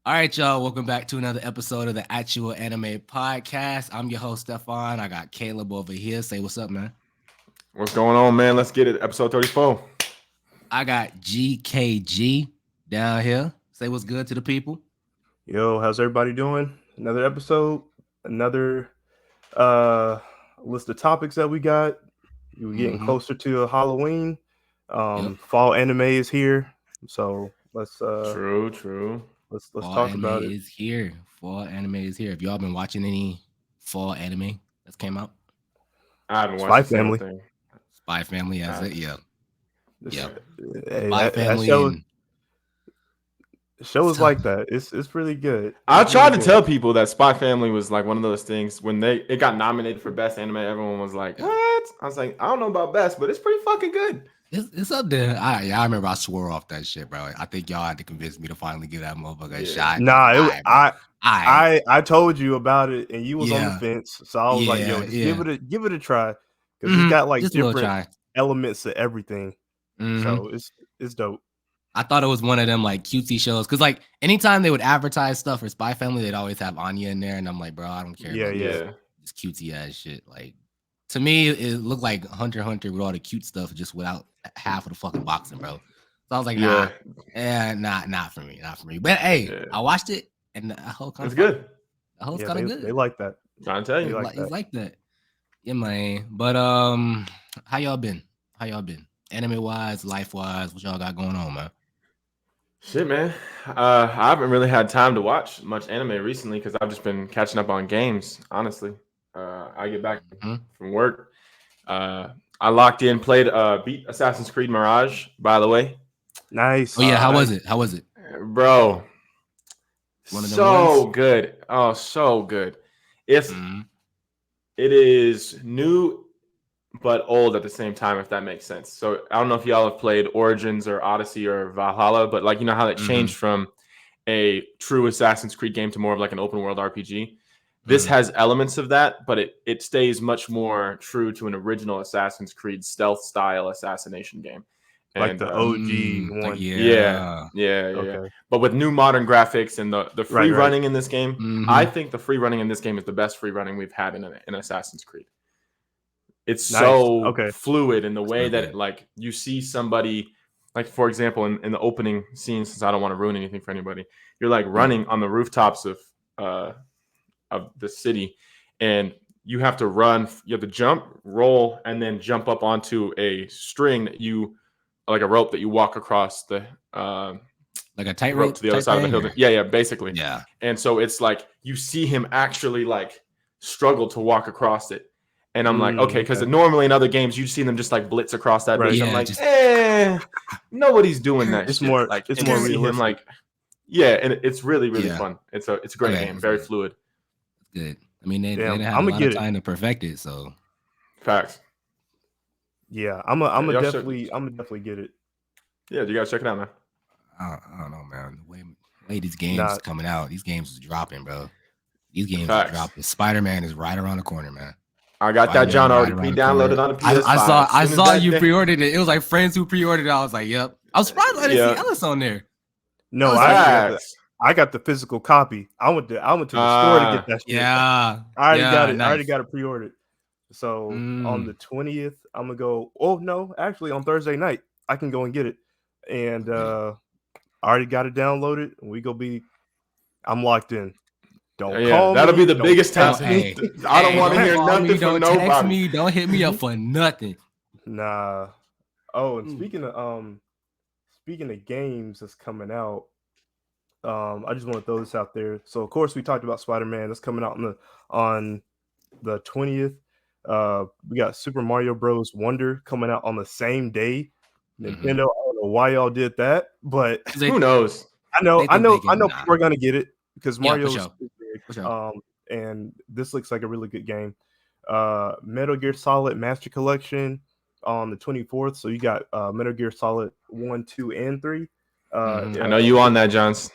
All right, y'all. Welcome back to another episode of the Actual Anime Podcast. I'm your host, Stefan. I got Caleb over here. Say what's up, man. What's going on, man? Let's get it. Episode 34. I got GKG down here. Say what's good to the people. Yo, how's everybody doing? Another episode, another list of topics that we got. We're getting closer to Halloween. Fall anime is here, so let's True. Let's Fall talk anime about it. is here. Fall anime is here. Have y'all been watching any fall anime that's came out? I haven't watched Spy a single Family. thing. Spy Family has it. Yeah. Hey, Spy that Family. show is like that. It's really good. I tried to tell people that Spy Family was like one of those things when it got nominated for best anime. Everyone was like, "What?" I was like, "I don't know about best, but it's pretty fucking good." It's up there. I remember I swore off that shit, bro. I think y'all had to convince me to finally give that motherfucker a shot. Nah, I told you about it, and you was on the fence. So I was like, "Yo, just give it a try," because it's got like different elements of everything. So it's dope. I thought it was one of them like cutesy shows because like anytime they would advertise stuff for Spy Family, they'd always have Anya in there, and I'm like, bro, I don't care. This cutesy ass shit. Like to me, it looked like Hunter x Hunter with all the cute stuff, just without half of the fucking boxing, bro. So I was like, not for me. But hey, I watched it, and the whole kind it's good. The whole kind of good. They like that. I'm trying to tell you, it's like that. Yeah, man. But how y'all been? Anime wise, life wise, what y'all got going on, man? Shit, man. I haven't really had time to watch much anime recently because I've just been catching up on games. Honestly, I get back from work. I locked in, beat Assassin's Creed Mirage. By the way, nice. Oh yeah, how was it, bro? So good. Oh, so good. It is new but old at the same time, if that makes sense. So I don't know if y'all have played Origins or Odyssey or Valhalla, but like, you know how that changed from a true Assassin's Creed game to more of like an open world RPG. This has elements of that, but it stays much more true to an original Assassin's Creed stealth style assassination game. Like the OG one. Yeah. Okay. But with new modern graphics and the free running in this game, I think the free running in this game is the best free running we've had in Assassin's Creed. It's so fluid in the way that like you see somebody, like for example, in the opening scene, since I don't want to ruin anything for anybody, you're like running on the rooftops of the city, and you have to run. You have to jump, roll, and then jump up onto a string that like a rope that you walk across the like a tight rope to the other side of the building. Yeah, basically. Yeah. And so it's like you see him actually like struggle to walk across it. And I'm like, okay, because normally in other games you'd see them just like blitz across that bitch. I'm like, nobody's doing that. It's shit. more like it's more realistic. Him, like, and it's really fun. It's a great game, very fluid. Good. I mean, they didn't have a lot of time to perfect it, so facts. Yeah, I'm gonna definitely get it. Yeah, you gotta check it out, man. I don't know, man. The way these games coming out, these games is dropping, bro. These games are dropping. Spider-Man is right around the corner, man. I got that John already pre-downloaded on the PS5. I saw you pre-ordered it. It was like friends who pre-ordered it. I was like, yep. I was surprised I didn't see Ellis on there. No, I got the physical copy. I went to the store to get that shit. Yeah. I already got it. Nice. I already got it pre-ordered. So on the 20th, I'm gonna go. Oh no, actually on Thursday night, I can go and get it. And I already got it downloaded. I'm locked in. Don't call me. That'll be the biggest test. I don't want to hear nothing from nobody. Text me. Don't hit me up for nothing. Nah. Oh, and speaking of games that's coming out, I just want to throw this out there. So of course we talked about Spider-Man. That's coming out on the 20th. We got Super Mario Bros. Wonder coming out on the same day. Nintendo, I don't know why y'all did that, but who knows? I know people are gonna get it because Mario's for sure. And this looks like a really good game. Metal Gear Solid Master Collection on the 24th. So you got Metal Gear Solid 1, 2, and 3. I know you on that, Johns.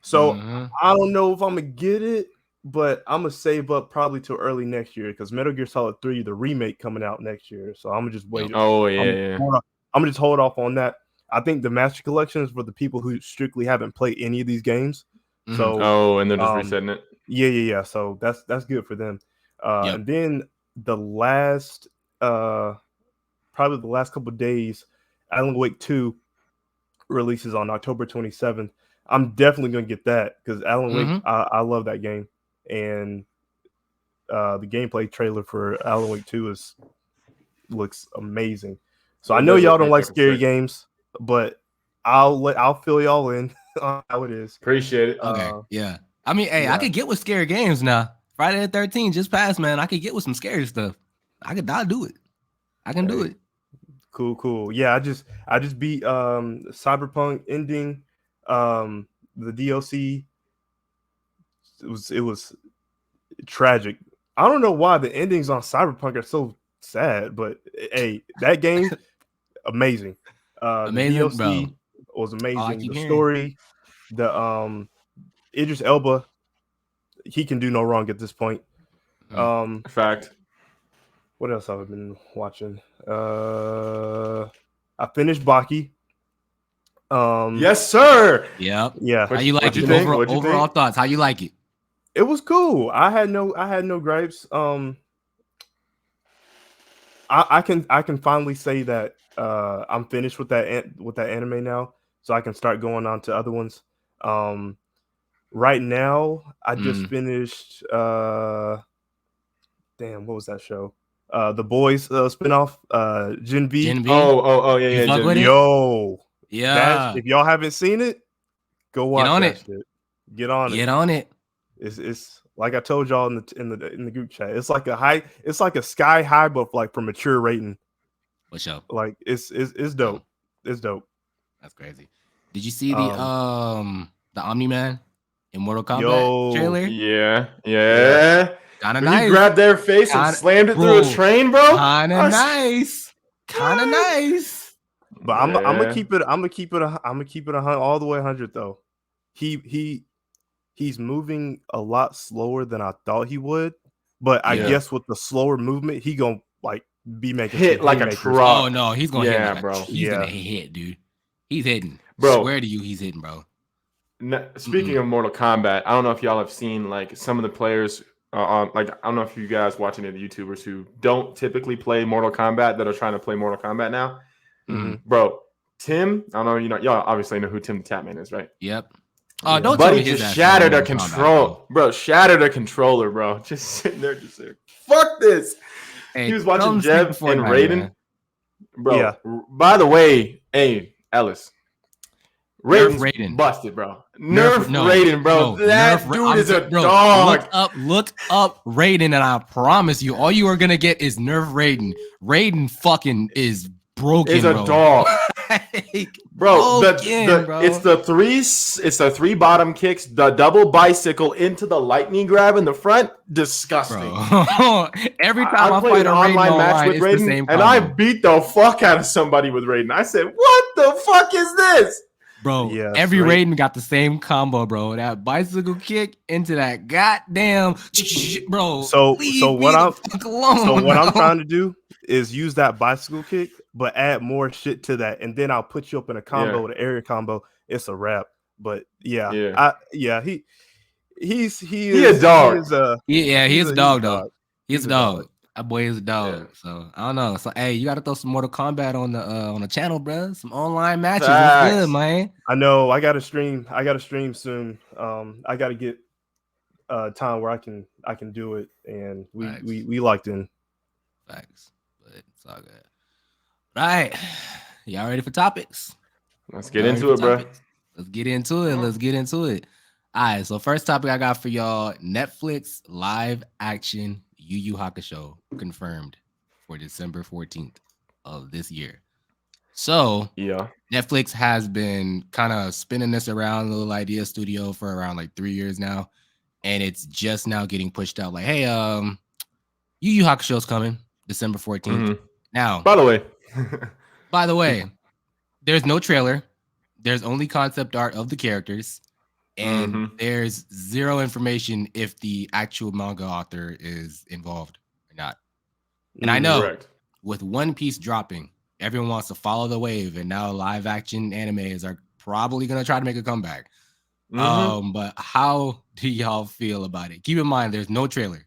So I don't know if I'm gonna get it, but I'm gonna save up probably till early next year because Metal Gear Solid 3, the remake, coming out next year. So I'm gonna just wait. I'm gonna just hold off on that. I think the Master Collection is for the people who strictly haven't played any of these games. So and they're just resetting it. Yeah. So that's good for them. And then the last probably the last couple of days, Alan Wake 2 releases on October 27th. I'm definitely gonna get that because Alan Wake, I love that game, and the gameplay trailer for Alan Wake 2 looks amazing. So I know y'all don't like scary games, but I'll fill y'all in on how it is. Appreciate it. Okay, yeah. I mean, hey, I could get with scary games now. Friday the 13th just passed, man. I could get with some scary stuff. I'll do it. I can do it. Cool. Yeah, I just beat Cyberpunk ending, the DLC. It was tragic. I don't know why the endings on Cyberpunk are so sad, but hey, that game amazing. Amazing, the DLC bro. was amazing. The story, the Idris Elba, he can do no wrong at this point. Fact. What else have I been watching? I finished Baki. Yes, sir. Yep. Yeah. How you like it? Overall thoughts. How you like it? It was cool. I had no gripes. I can finally say that I'm finished with that anime now, so I can start going on to other ones. Right now, I just finished. Damn, what was that show? The Boys spinoff, Gen V. Oh, yeah. Yo, yeah. If y'all haven't seen it, go watch that shit. Get on it. It's like I told y'all in the group chat. It's like a sky high, but like for mature rating. What show? Like it's dope. It's dope. That's crazy. Did you see the Omni-Man in Mortal Kombat trailer? Yeah. Kinda when nice. He grabbed their face and slammed it through a train, bro. Kinda nice. But I'm gonna keep it. I'm gonna keep it all the way 100 though. He's moving a lot slower than I thought he would. But I guess with the slower movement, he gonna like be making hit like a truck. Oh no, he's gonna hit like bro. He's gonna hit, dude. He's hitting. Bro. I swear to you, he's hitting, bro. Speaking of Mortal Kombat, I don't know if y'all have seen like some of the players like I don't know if you guys watching it, the YouTubers who don't typically play Mortal Kombat that are trying to play Mortal Kombat now. Bro, Tim, I don't know, y'all obviously know who Tim the Tatman is, right? Yep. Oh, don't tell me he just shattered a control, bro. Shattered a controller, bro. Just sitting there, just like, fuck this. Hey, he was watching Jeff and Raiden, man. Bro. Yeah. By the way, hey Ellis, Raiden busted, bro. Nerf Raiden, bro. That dude is a dog. Look up Raiden, and I promise you, all you are gonna get is Nerf Raiden. Raiden fucking is broken. Is a dog. Bro, it's the three bottom kicks, the double bicycle into the lightning grab in the front. Disgusting. Every time I fight an online match with Raiden, the same and I beat the fuck out of somebody with Raiden. I said, "What the fuck is this?" Bro, every Raiden got the same combo, bro. That bicycle kick into that goddamn bro. So what I'm trying to do is use that bicycle kick, but add more shit to that, and then I'll put you up in a combo, the area combo. It's a wrap. But he's a dog. He is a dog though. He's a dog. That boy is a dog. Yeah. So I don't know. So hey, you got to throw some Mortal Kombat on the channel, bro. Some online matches. That's good, man. I know. I got to stream. soon. I got to get time where I can do it, and we locked in. Facts, but it's all good. All right, y'all ready for topics? Let's get into it, bro. Let's get into it. All right. So first topic I got for y'all: Netflix live action Yu Yu Hakusho confirmed for December 14th of this year. So Netflix has been kind of spinning this around the little idea studio for around like 3 years now, and it's just now getting pushed out. Like, hey, Yu Yu Hakusho's coming December 14th. Now, by the way, there's no trailer. There's only concept art of the characters. And there's zero information if the actual manga author is involved or not. And I know with One Piece dropping, everyone wants to follow the wave, and now live action animes are probably going to try to make a comeback. But how do y'all feel about it? Keep in mind, there's no trailer.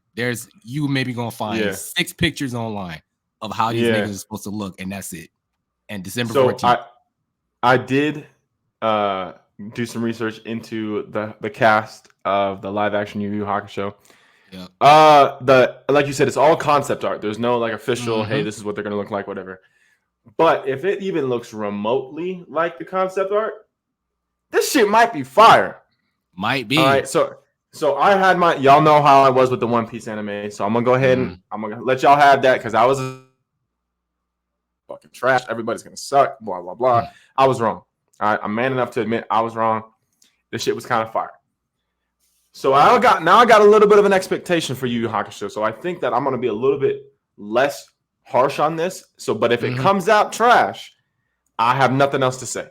You maybe gonna find 6 pictures online of how these niggas are supposed to look, and that's it. And December 14th. I did do some research into the cast of the live action Yu Yu Hakusho. Yeah. Like you said, it's all concept art. There's no like official, hey, this is what they're gonna look like, whatever. But if it even looks remotely like the concept art, this shit might be fire. Might be. All right, so I had y'all know how I was with the One Piece anime, so I'm gonna go ahead and I'm gonna let y'all have that because I was fucking trash. Everybody's gonna suck. Blah blah blah. I was wrong. All right, I'm man enough to admit I was wrong. This shit was kind of fire. So I got a little bit of an expectation for Yu Yu Hakusho. So I think that I'm gonna be a little bit less harsh on this. So, but if it comes out trash, I have nothing else to say.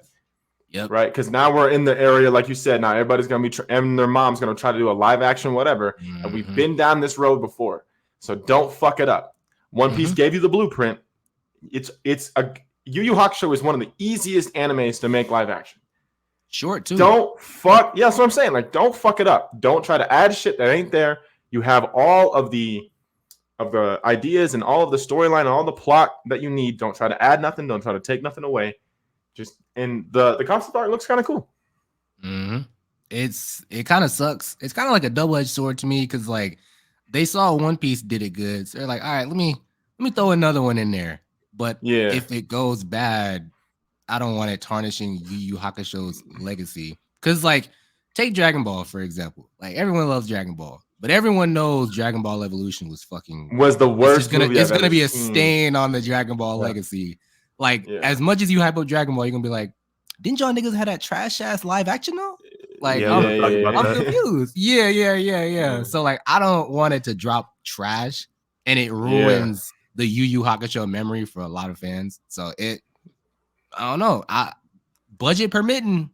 Yep. Right, because now we're in the area, like you said. Now everybody's gonna be and their mom's gonna try to do a live action, whatever. And we've been down this road before, so don't fuck it up. One Piece gave you the blueprint. It's a Yu Yu Hakusho is one of the easiest animes to make live action. Short too. Don't fuck. Yeah, that's what I'm saying. Like, don't fuck it up. Don't try to add shit that ain't there. You have all of the ideas and all of the storyline and all the plot that you need. Don't try to add nothing. Don't try to take nothing away. And the concept art looks kind of cool. It kind of sucks. It's kind of like a double-edged sword to me because like they saw One Piece did it good, so they're like, all right, let me throw another one in there. But if it goes bad, I don't want it tarnishing Yu Yu Hakusho's legacy. Because like take Dragon Ball for example. Like everyone loves Dragon Ball, but everyone knows Dragon Ball Evolution was the worst. It's gonna be a stain on the Dragon Ball legacy. Like, as much as you hype up Dragon Ball, you're gonna be like, didn't y'all niggas have that trash ass live action though? Like, I'm confused. Yeah. So like, I don't want it to drop trash, and it ruins the Yu Yu Hakusho memory for a lot of fans. So I don't know. Budget permitting,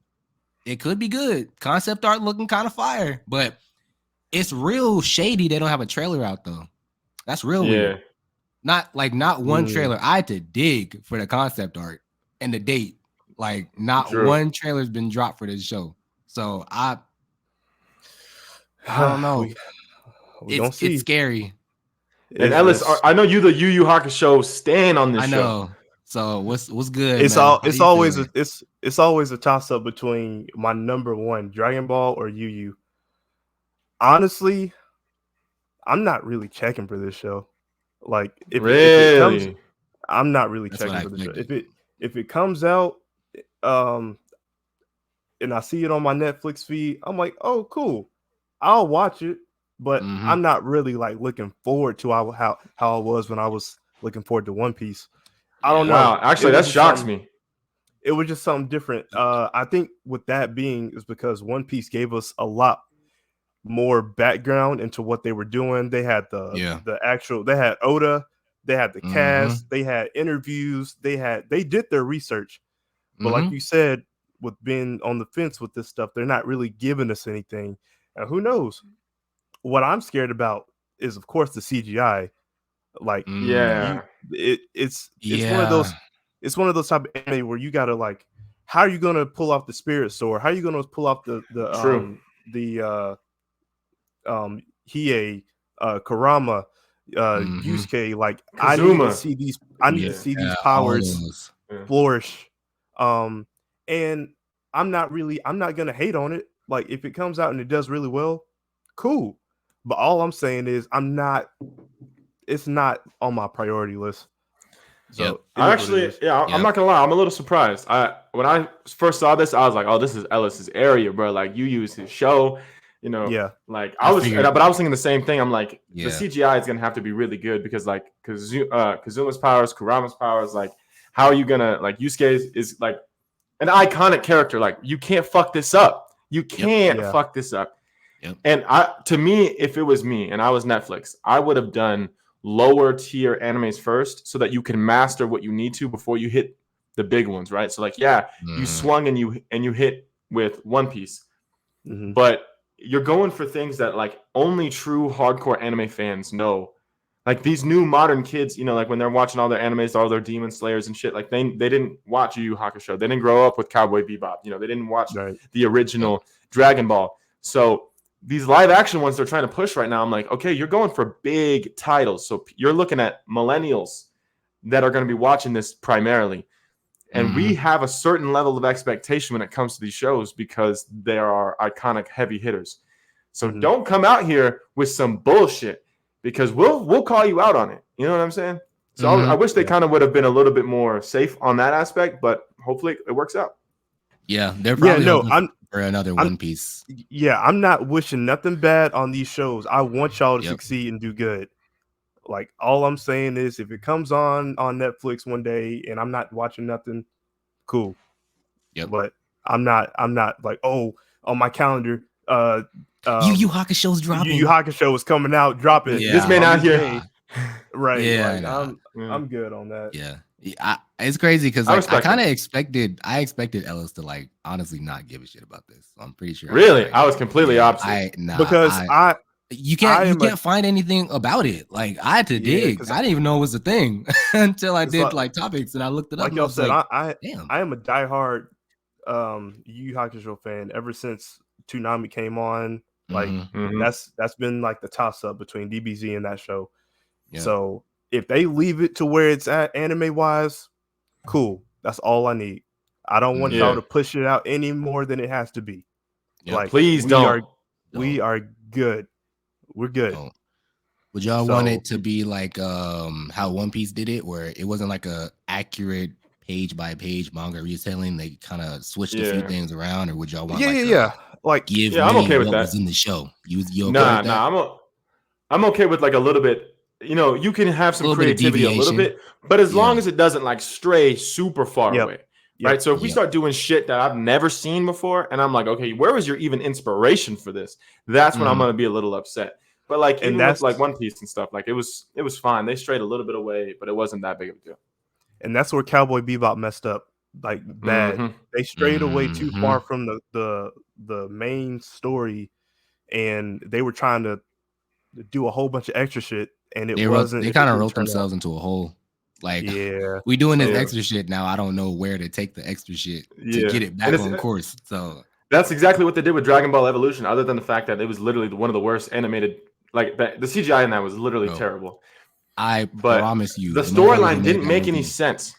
it could be good. Concept art looking kind of fire, but it's real shady. They don't have a trailer out though. That's real weird. Not one trailer. I had to dig for the concept art and the date. Like not one trailer's been dropped for this show. So I don't know. It's scary. And Ellis, I know you the Yu Yu Hakusho stan on this show. I know. So what's good? It's always a toss up between my number one, Dragon Ball or Yu Yu. Honestly, I'm not really checking for this show. Like if it comes, I'm not really checking for the show. If it comes out, and I see it on my Netflix feed, I'm like, oh, cool, I'll watch it. But I'm not really like looking forward to how I was when I was looking forward to One Piece. I don't know. Wow, actually, that shocks me. It was just something different. I think with that being is because One Piece gave us a lot more background into what they were doing. They had they had Oda, they had the cast, they had interviews, they did their research. But like you said, with being on the fence with this stuff, they're not really giving us anything. And who knows? What I'm scared about is, of course, the CGI. Like, it's one of those type of anime where you gotta like, how are you gonna pull off the Spirit Sword? How are you gonna pull off the Hiei, Kurama, Yusuke? Like, Kazuma. I need to see these. I need to see these powers flourish. And I'm not gonna hate on it. Like, if it comes out and it does really well, cool. But all I'm saying is it's not on my priority list. So I'm not gonna lie, I'm a little surprised. When I first saw this, I was like, oh, this is Ellis's area, bro. Like, you use his show, you know. Yeah. Like I was thinking the same thing. I'm like, the CGI is gonna have to be really good because like Kazuma's powers, Kurama's powers, like, how are you gonna like Yusuke is like an iconic character. Like, you can't fuck this up. You can't fuck this up. Yep. And to me, if it was me and I was Netflix, I would have done lower tier animes first so that you can master what you need to before you hit the big ones, right? So like, you swung and you hit with One Piece, but you're going for things that like only true hardcore anime fans know. Like these new modern kids, like when they're watching all their animes, all their Demon Slayers and shit, like they didn't watch Yu Yu Hakusho. They didn't grow up with Cowboy Bebop. They didn't watch the original Dragon Ball. So these live action ones they're trying to push right now, I'm like, okay, you're going for big titles. So you're looking at millennials that are going to be watching this primarily. And we have a certain level of expectation when it comes to these shows because they are iconic heavy hitters. So don't come out here with some bullshit. Because we'll call you out on it. You know what I'm saying? So I wish they kind of would have been a little bit more safe on that aspect, but hopefully it works out. Yeah, they're probably for another One Piece. Yeah, I'm not wishing nothing bad on these shows. I want y'all to succeed and do good. Like all I'm saying is, if it comes on Netflix one day and I'm not watching nothing, cool. Yep. But I'm not like, on my calendar. Yu Yu Hakusho's dropping. Yu Yu Hakusho is coming out, dropping. Yeah. This man out here, right? Yeah, like, I'm good on that. Yeah, it's crazy because I kind of expected Ellis to like honestly not give a shit about this. So I'm pretty sure. Really, I was completely opposite. You can't find anything about it. Like I had to dig. I didn't even know it was a thing until I did like topics and I looked it up. Like y'all said, I am a diehard Yu Yu Hakusho fan ever since Toonami came on. Like that's been like the toss up between DBZ and that show. Yeah. So if they leave it to where it's at anime wise, cool. That's all I need. I don't want y'all to push it out any more than it has to be. Yeah, like please don't. We are good. We're good. Don't. Would y'all want it to be like how One Piece did it, where it wasn't like a accurate page by page manga retelling? They kind of switched a few things around, or would y'all want I'm okay with that. Was in the show. You okay with that? I'm okay with like a little bit. You can have some creativity a little bit, but as long as it doesn't like stray super far away, right? So if we start doing shit that I've never seen before, and I'm like, okay, where was your even inspiration for this? That's when I'm gonna be a little upset. But like, and that's like One Piece and stuff. Like it was fine. They strayed a little bit away, but it wasn't that big of a deal. And that's where Cowboy Bebop messed up, like bad. They strayed away too far from the main story, and they were trying to do a whole bunch of extra shit, and it wasn't. They kind of wrote themselves into a hole. Like, we doing this extra shit now. I don't know where to take the extra shit to get it back on course. So that's exactly what they did with Dragon Ball Evolution. Other than the fact that it was literally one of the worst animated. Like the CGI in that was literally terrible. I promise you, the storyline didn't make any sense.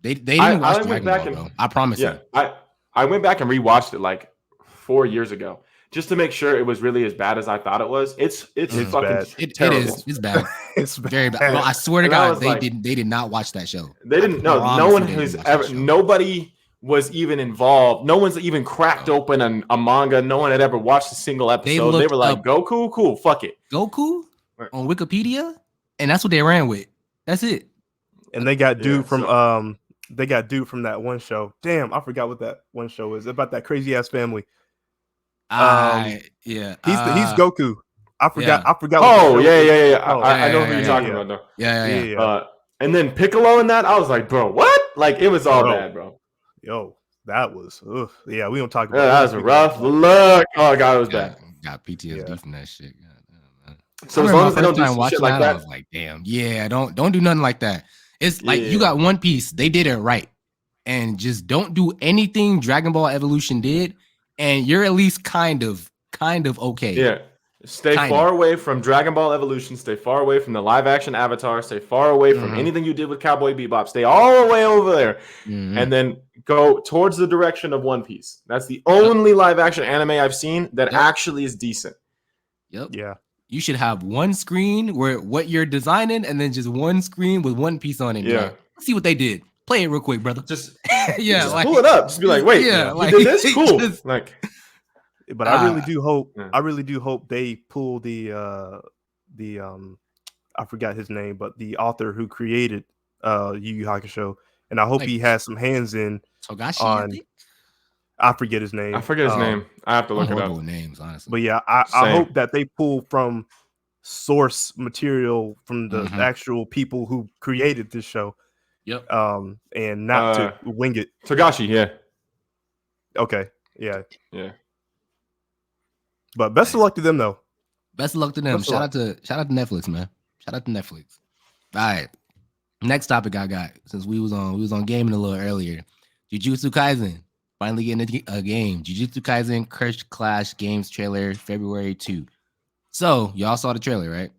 They didn't watch Dragon Ball, though. I promise you. I went back and rewatched it like 4 years ago just to make sure it was really as bad as I thought it was. It's fucking bad. Terrible. It is. It's bad. It's very bad. Well, I swear to God, they did not watch that show. They didn't. No one has ever. Nobody was even involved. No one's even cracked open a manga. No one had ever watched a single episode. They were like, Goku, cool, fuck it. Goku on Wikipedia, and that's what they ran with. That's it. And they got dude from that one show. Damn, I forgot what that one show is about. That crazy ass family. He's Goku. I forgot. Oh yeah. I know who you're talking about though. Yeah. And then Piccolo in that, I was like, bro, what? Like it was all bad, bro. Yo, that was we don't talk about that was a rough look. Oh god, it was bad. Got PTSD from that shit. So as long as they don't do shit like that, I was like, damn, don't do nothing like that. It's like you got One Piece, they did it right, and just don't do anything Dragon Ball Evolution did, and you're at least kind of okay. Yeah. Stay far away from Dragon Ball Evolution. Stay far away from the live action Avatar. Stay far away from anything you did with Cowboy Bebop. Stay all the way over there, and then go towards the direction of One Piece. That's the only live action anime I've seen that actually is decent. Yep. Yeah. You should have one screen where what you're designing, and then just one screen with One Piece on it. Yeah. Let's see what they did. Play it real quick, brother. Just like, pull it up. Just be like, wait, you did this? Cool. But I really do hope they pull the I forgot his name, but the author who created Yu Yu Hakusho, and I hope he has some hands in Togashi. I forget his name. I have to look it up. With names, honestly. But yeah, I hope that they pull from source material from the actual people who created this show. Yep. And not to wing it. Togashi, yeah. Okay. Yeah. Yeah. But best of luck to them, though. Best of luck to them. Shout out to Netflix, man. Shout out to Netflix. All right. Next topic I got, since we was on gaming a little earlier. Jujutsu Kaisen. Finally getting a game. Jujutsu Kaisen Crush Clash Games trailer, February 2. So, y'all saw the trailer, right?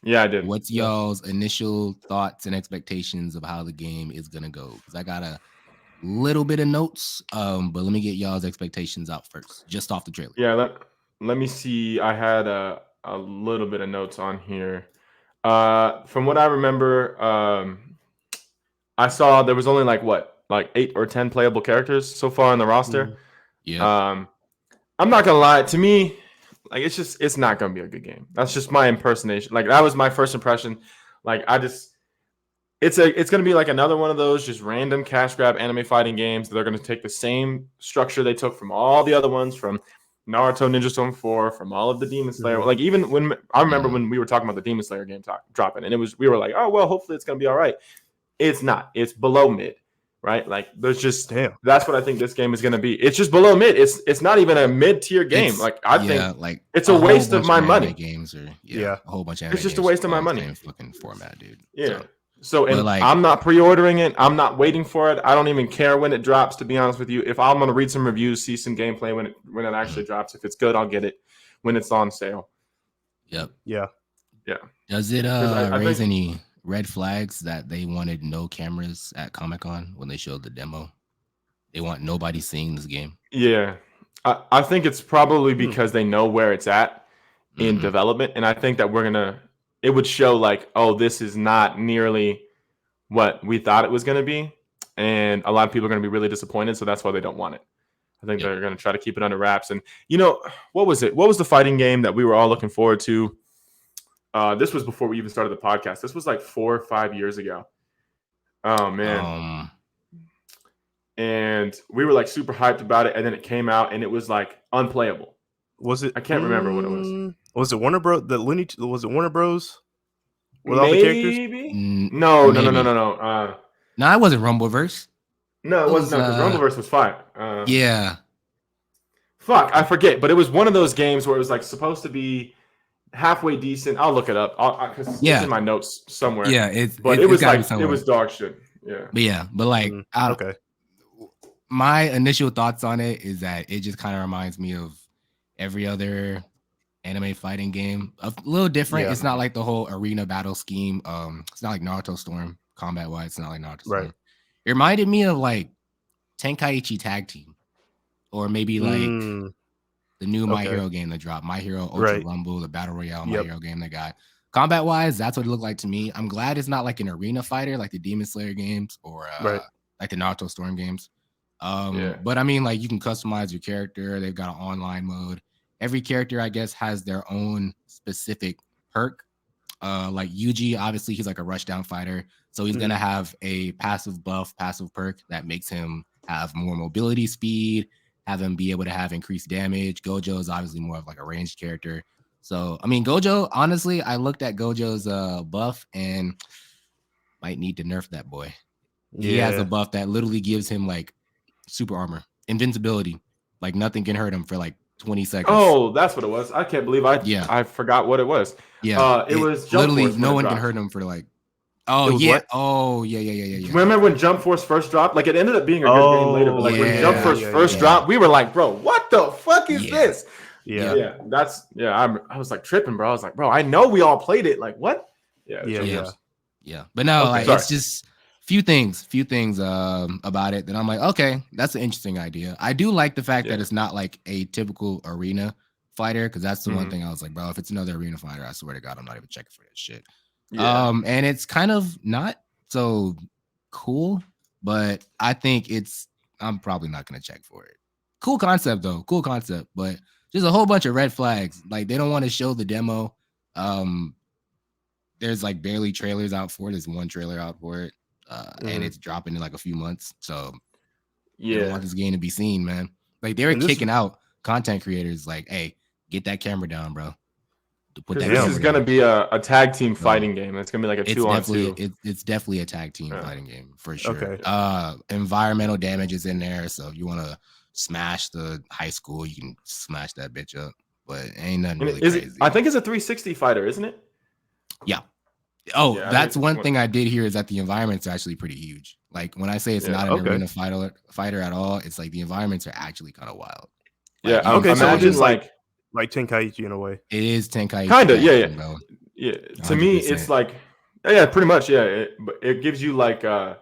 Yeah, I did. What's y'all's initial thoughts and expectations of how the game is gonna go? Because I got a little bit of notes, but let me get y'all's expectations out first, just off the trailer. Yeah, let me see. I had a little bit of notes on here. From what I remember, I saw there was only like 8 or 10 playable characters so far on the roster. Yeah. I'm not gonna lie. To me, like it's not gonna be a good game. That's just my impersonation. Like that was my first impression. Like it's gonna be like another one of those just random cash grab anime fighting games. They're gonna take the same structure they took from all the other ones, from Naruto, Ninja Storm 4, from all of the Demon Slayer. Like even when I remember when we were talking about the Demon Slayer game dropping, and we were like, oh well, hopefully it's gonna be all right. It's not. It's below mid, right? Like there's just that's what I think this game is gonna be. It's just below mid. It's not even a mid tier game. Like I think like it's a waste of my money. Games or a whole bunch of it's just a waste of my money. Same fucking format, dude. Yeah. So and I'm not pre-ordering it. I'm not waiting for it. I don't even care when it drops, to be honest with you. If I'm gonna read some reviews, see some gameplay when it actually drops, if it's good, I'll get it when it's on sale. Yep. Yeah. Does it raise any red flags that they wanted no cameras at Comic-Con when they showed the demo? They want nobody seeing this game. Yeah. I think it's probably because they know where it's at in development. And I think that it would show like, oh, this is not nearly what we thought it was going to be. And a lot of people are going to be really disappointed. So that's why they don't want it. I think they're going to try to keep it under wraps. And, what was it? What was the fighting game that we were all looking forward to? This was before we even started the podcast. This was like 4 or 5 years ago. Oh, man. And we were like super hyped about it. And then it came out and it was like unplayable. Was it? I can't remember what it was. Was it Warner Bros? Was it Warner Bros? With all the characters? No. No, it wasn't Rumbleverse. No, it wasn't. Because Rumbleverse was fine. Yeah. Fuck, I forget. But it was one of those games where it was like supposed to be halfway decent. I'll look it up. Because it's in my notes somewhere. Yeah, it was dog shit. Yeah. But like, my initial thoughts on it is that it just kind of reminds me of every other anime fighting game. A little different. It's not like the whole arena battle scheme. It's not like Naruto Storm combat wise. It's not like Naruto Storm. It reminded me of like Tenkaichi Tag Team, or maybe like the new My Hero game that dropped, My Hero Ultra Rumble, the Battle Royale My Hero game they got. Combat wise, that's what it looked like to me. I'm glad it's not like an arena fighter like the Demon Slayer games or like the Naruto Storm games. But I mean, like you can customize your character. They've got an online mode. Every character, I guess, has their own specific perk. Like Yuji, obviously, he's like a rushdown fighter. So he's going to have a passive buff, passive perk that makes him have more mobility speed, have him be able to have increased damage. Gojo is obviously more of like a ranged character. So, I mean, Gojo, honestly, I looked at Gojo's buff and might need to nerf that boy. He has a buff that literally gives him like super armor, invincibility. Like nothing can hurt him for like 20 seconds. Oh, that's what it was. I can't believe I forgot what it was. Yeah. It was Jump literally Force no one can hurt him for like yeah. Remember when Jump Force first dropped? Like it ended up being a good game later, but like when Jump Force first dropped, we were like, bro, what the fuck is this? I was like tripping, bro. I was like, bro, I know we all played it. Like what? Yeah. But no, it's just few things about it that I'm like, okay, that's an interesting idea. I do like the fact that it's not like a typical arena fighter, because that's the one thing I was like, bro, if it's another arena fighter, I swear to God, I'm not even checking for that shit. And it's kind of not so cool, but I think I'm probably not gonna check for it. Cool concept, but just a whole bunch of red flags. Like they don't want to show the demo. There's like barely trailers out for it. There's one trailer out for it. And it's dropping in like a few months. So I don't want this game to be seen, man. Like they were kicking out content creators like, hey, get that camera down, bro. This is gonna be a tag team fighting game. It's gonna be like a 2-on-2. It's definitely a tag team fighting game for sure. Okay. Environmental damage is in there, so if you want to smash the high school, you can smash that bitch up. But ain't nothing really crazy. I think it's a 360 fighter, isn't it? Yeah. Oh, that's one thing I did hear is that the environments are actually pretty huge. Like when I say it's not an arena fighter at all, it's like the environments are actually kind of wild. Like, yeah. Okay. So it's like Tenkaichi in a way. It is Tenkaichi. Kind of. Yeah. To 100%. Me, it's like pretty much. Yeah. It gives you like the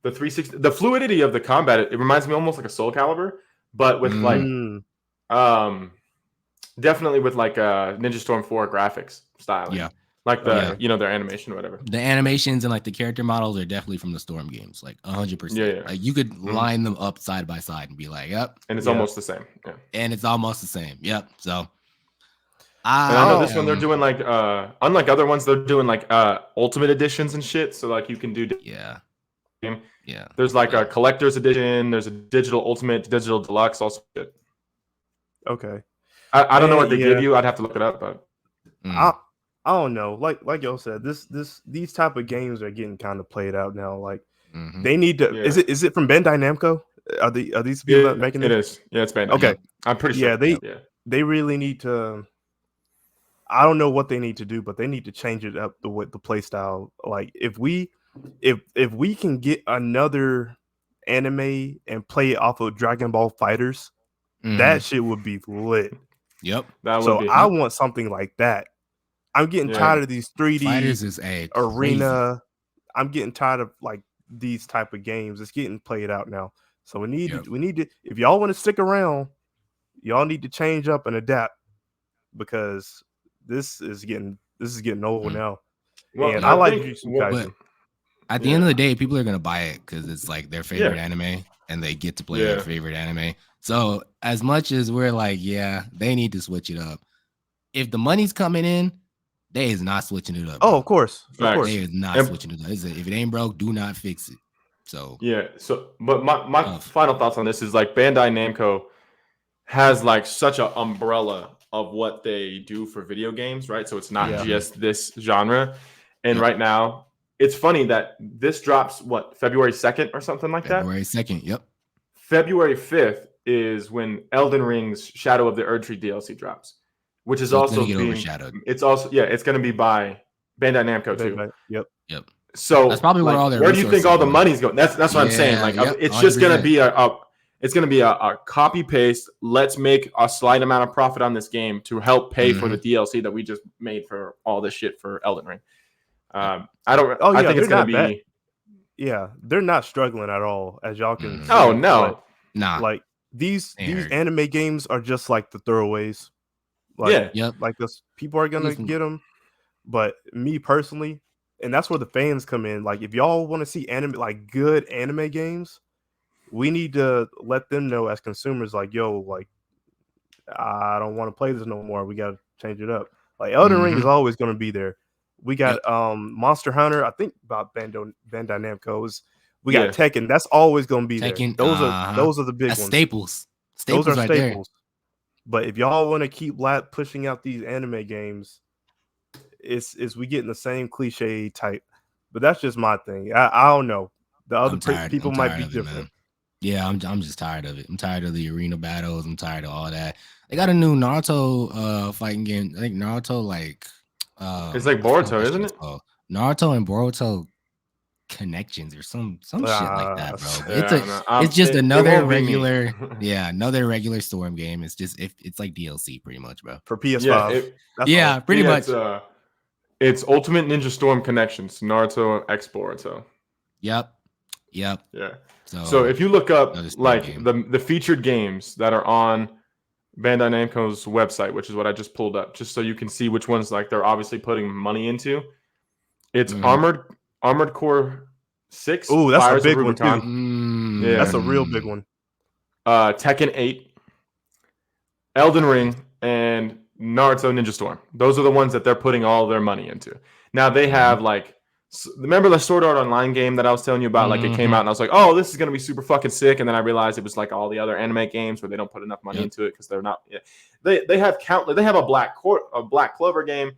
360, the fluidity of the combat. It reminds me almost like a Soul Calibur, but with like definitely with like Ninja Storm 4 graphics styling. Yeah. Like their animation or whatever. The animations and like the character models are definitely from the Storm games, like 100%. Yeah. Like you could line them up side by side and be like, yep. And it's almost the same. Yeah. And it's almost the same. Yep. So I know this one they're doing like unlike other ones, they're doing like ultimate editions and shit. So like you can do Yeah. There's like a collector's edition, there's a digital ultimate, digital deluxe, also good. Okay. I don't know what they give you. I'd have to look it up, but I don't know. Like y'all said, these type of games are getting kind of played out now. Like they need to. Yeah. Is it from Bandai Namco? Are these people making it? It is. Yeah, it's Bandai. Okay, I'm pretty sure. Yeah, they really need to. I don't know what they need to do, but they need to change it up the play style. Like if we can get another anime and play it off of Dragon Ball Fighters, that shit would be lit. Yep. I want something like that. I'm getting tired of these 3D Fighters is arena. I'm getting tired of like these type of games. It's getting played out now. So we need to, if y'all want to stick around, y'all need to change up and adapt because this is getting old now. Well, and I like Jujutsu Kaisen. At the end of the day, people are gonna buy it because it's like their favorite anime and they get to play their favorite anime. So as much as we're like, they need to switch it up. If the money's coming in, they is not switching it up. Bro. Oh, of course. They is not switching it up. If it ain't broke, do not fix it. So but my final thoughts on this is like Bandai Namco has like such an umbrella of what they do for video games, right? So it's not just this genre. And right now, it's funny that this drops February 2nd or something like that. February 2nd. Yep. February 5th is when Elden Ring's Shadow of the Erdtree DLC drops. Which is also being overshadowed. It's also it's going to be by Bandai Namco too. Yep. So that's probably where all their where do you think all the money's going? That's what I'm saying. Like it's just going to be a copy paste. Let's make a slight amount of profit on this game to help pay for the DLC that we just made for all this shit for Elden Ring. I think it's going to be. Yeah, they're not struggling at all, as y'all can. Oh no, Like these anime games are just like the throwaways. Like, like this, people are gonna get them, but me personally, and that's where the fans come in. Like, if y'all want to see good anime games, we need to let them know as consumers, like, yo, like, I don't want to play this no more. We gotta change it up. Like, Elden Ring is always gonna be there. We got Monster Hunter. I think about Bandai Namco's. We got Tekken. That's always gonna be Tekken, there. Those are the big ones. Staples. Those are right staples. There. But if y'all want to keep pushing out these anime games, it's we getting the same cliche type. But that's just my thing. I don't know. The other people might be different. Yeah, I'm just tired of it. I'm tired of the arena battles. I'm tired of all that. They got a new Naruto fighting game. I think Naruto it's like Boruto, isn't it? Naruto and Boruto Connections or some shit like that, bro. It's just another regular another regular Storm game. It's just it's like DLC pretty much, bro, for PS5. Pretty much. It's Ultimate Ninja Storm Connections, Naruto X Boruto. Yep. Yeah. So if you look up like the featured games that are on Bandai Namco's website, which is what I just pulled up, just so you can see which ones like they're obviously putting money into. It's Armored Core 6. Oh, that's Fires a big one too. Yeah, that's a real big one. Tekken 8, Elden Ring, and Naruto Ninja Storm. Those are the ones that they're putting all their money into. Now they have remember the Sword Art Online game that I was telling you about? Like it came out and I was like, oh, this is gonna be super fucking sick. And then I realized it was like all the other anime games where they don't put enough money into it because they're not. They have countless. They have a Black Clover game.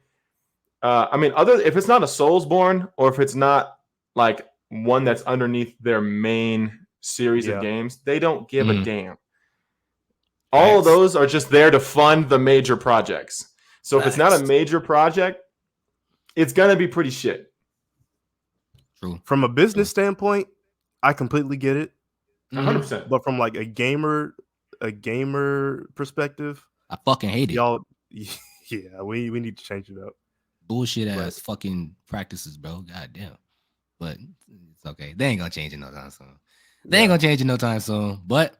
I mean, if it's not a Soulsborne or if it's not like one that's underneath their main series of games, they don't give a damn. All of those are just there to fund the major projects. So if it's not a major project, it's gonna be pretty shit. True. From a business standpoint, I completely get it. 100%. But from like a gamer perspective, I fucking hate it. Y'all, yeah, we need to change it up. Bullshit ass fucking practices, bro. God damn. But it's okay. They ain't gonna change it no time soon. But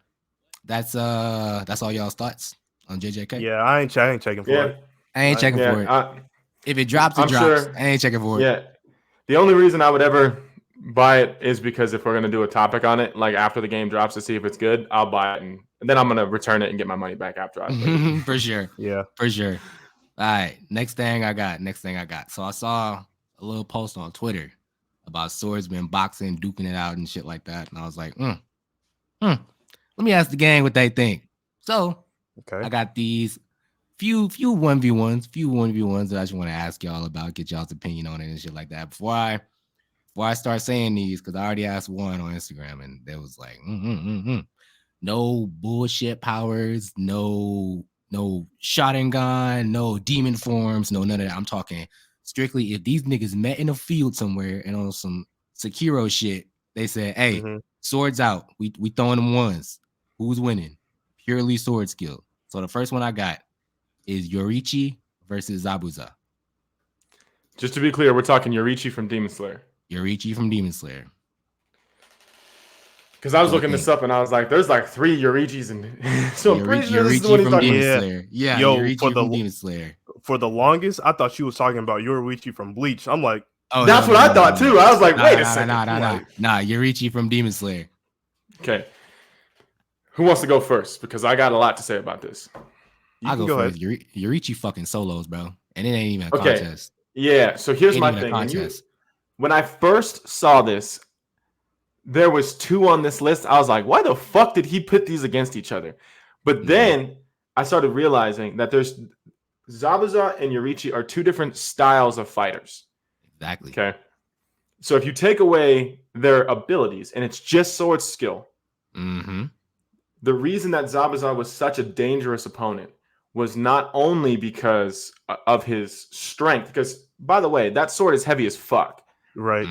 that's all y'all's thoughts on JJK. Yeah, I ain't checking for it. I ain't checking for it. If it drops, it drops. Sure, I ain't checking for it. Yeah. The only reason I would ever buy it is because if we're gonna do a topic on it, like after the game drops to see if it's good, I'll buy it and then I'm gonna return it and get my money back after I play it. For sure. Yeah. For sure. All right. Next thing I got. So I saw a little post on Twitter about swordsmen boxing, duking it out and shit like that. And I was like, let me ask the gang what they think. So I got these few 1v1s that I just want to ask y'all about, get y'all's opinion on it and shit like that. Before I start saying these, because I already asked one on Instagram and they was like, no bullshit powers, no Sharingan, no demon forms, no none of that. I'm talking strictly if these niggas met in a field somewhere and on some Sekiro shit, they said, hey, swords out. We throwing them ones. Who's winning? Purely sword skill. So the first one I got is Yoriichi versus Zabuza. Just to be clear, we're talking Yoriichi from Demon Slayer. Because I was looking this up and I was like, there's like 3 Yoriichis and so I'm pretty sure this is the one he's talking about. Yeah, Yoriichi from Demon Slayer. For the longest, I thought she was talking about Yoriichi from Bleach. I'm like, that's what I thought too. I was like, wait a second. Nah, Yoriichi from Demon Slayer. Okay. Who wants to go first? Because I got a lot to say about this. I'll go first. Yoriichi fucking solos, bro. And it ain't even a contest. Yeah, so here's my thing. When I first saw this, there was 2 on this list. I was like, why the fuck did he put these against each other? But then I started realizing that there's Zabuza and Yoriichi are 2 different styles of fighters. Exactly. Okay. So if you take away their abilities and it's just sword skill, the reason that Zabuza was such a dangerous opponent was not only because of his strength, because by the way, that sword is heavy as fuck. Right.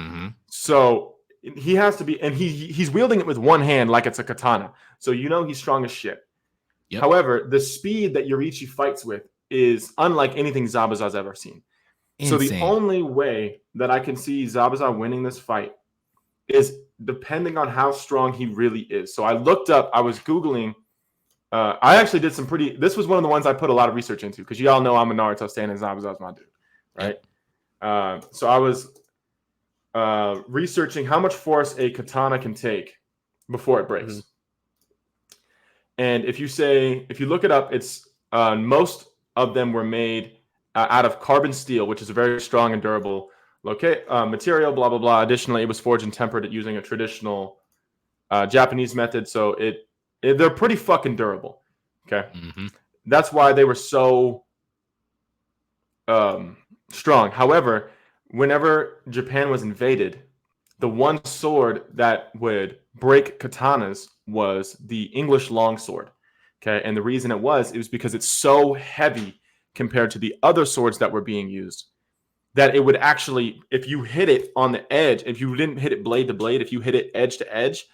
So he has to be, and he's wielding it with one hand like it's a katana. So he's strong as shit. Yep. However, the speed that Yoriichi fights with is unlike anything Zabuza's ever seen. Insane. So the only way that I can see Zabuza winning this fight is depending on how strong he really is. So I looked up, I was Googling, I actually did this was one of the ones I put a lot of research into because y'all know I'm a Naruto stan and Zabuza's my dude, right? So I was researching how much force a katana can take before it breaks. And if you look it up, it's most of them were made out of carbon steel, which is a very strong and durable material, blah, blah, blah. Additionally, it was forged and tempered using a traditional Japanese method. So they're pretty fucking durable. Okay. That's why they were so strong. However, whenever Japan was invaded, the one sword that would break katanas was the English longsword. Okay. And the reason it was because it's so heavy compared to the other swords that were being used that it would actually, if you hit it on the edge, if you didn't hit it blade to blade, if you hit it edge to edge,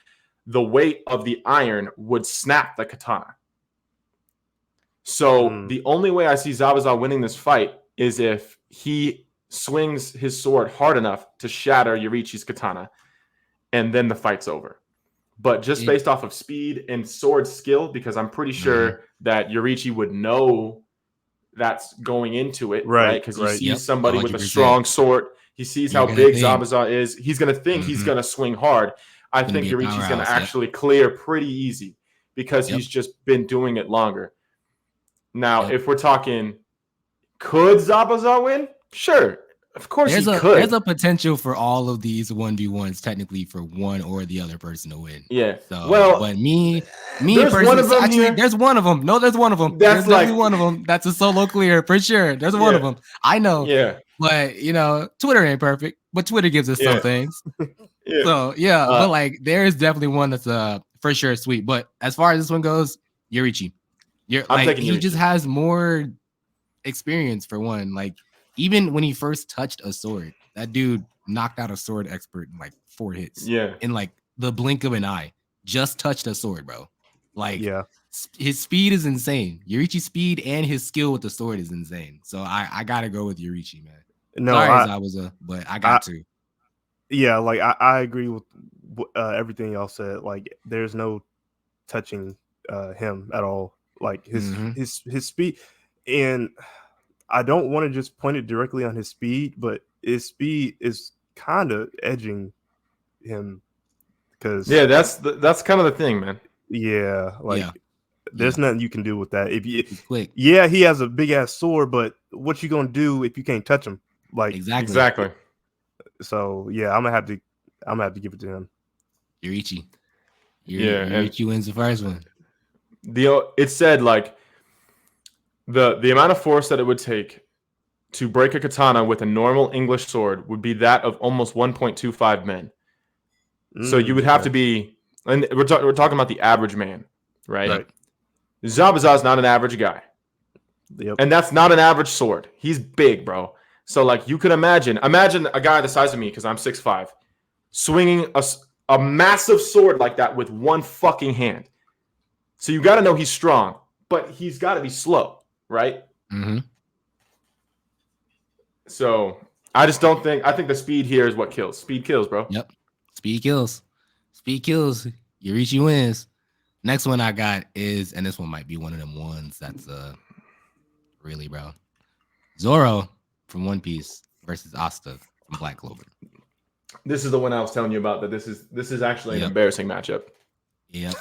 the weight of the iron would snap the katana. So the only way I see Zabuza winning this fight is if he swings his sword hard enough to shatter Yoriichi's katana, and then the fight's over. But just based off of speed and sword skill, because I'm pretty sure that Yoriichi would know that's going into it, right? Because he sees somebody 100%. With a strong sword. He sees how big Zabuza is. He's going to think he's going to swing hard. I think Yoriichi's going to actually clear pretty easy because he's just been doing it longer. Now, if we're talking, could Zabuza win? Sure. Of course he could. There's a potential for all of these 1v1s technically for one or the other person to win. Yeah. So, well, but me personally, there's one of them. No, there's one of them. There's definitely one of them. That's a solo clear for sure. There's one of them. I know. Yeah. But Twitter ain't perfect, but Twitter gives us some things. So but like there is definitely one that's for sure sweet. But as far as this one goes, Yoriichi. He just has more experience for one. Like even when he first touched a sword, that dude knocked out a sword expert in like 4 hits. Yeah. In like the blink of an eye. Just touched a sword, bro. Like, yeah, his speed is insane. Yurichi's speed and his skill with the sword is insane. So I gotta go with Yurichi, man. no, Sorry, Zabuza, but I got to. Yeah, like I agree with everything y'all said. Like, there's no touching him at all. Like his speed, and I don't want to just point it directly on his speed, but his speed is kind of edging him. Because that's kind of the thing, man. Yeah, like there's nothing you can do with that. If you quick, yeah, he has a big ass sword, but what you gonna do if you can't touch him? Like exactly. So yeah, I'm gonna have to give it to him. Yurichi. Yurichi wins the first one. It said like the amount of force that it would take to break a katana with a normal English sword would be that of almost 1.25 men. So you would have to be, and we're talking about the average man, right? Zabuza is not an average guy. Yep. And that's not an average sword. He's big, bro. So like you could imagine a guy the size of me, because I'm 6'5", swinging a massive sword like that with one fucking hand. So you got to know he's strong, but he's got to be slow, right? Mm-hmm. So I think the speed here is what kills. Speed kills, bro. Yep. Speed kills. Speed kills. Yurichi wins. Next one I got is, and this one might be one of them ones that's really, bro. Zoro from One Piece versus Asta from Black Clover. This is the one I was telling you about. That this is actually an embarrassing matchup. Yep.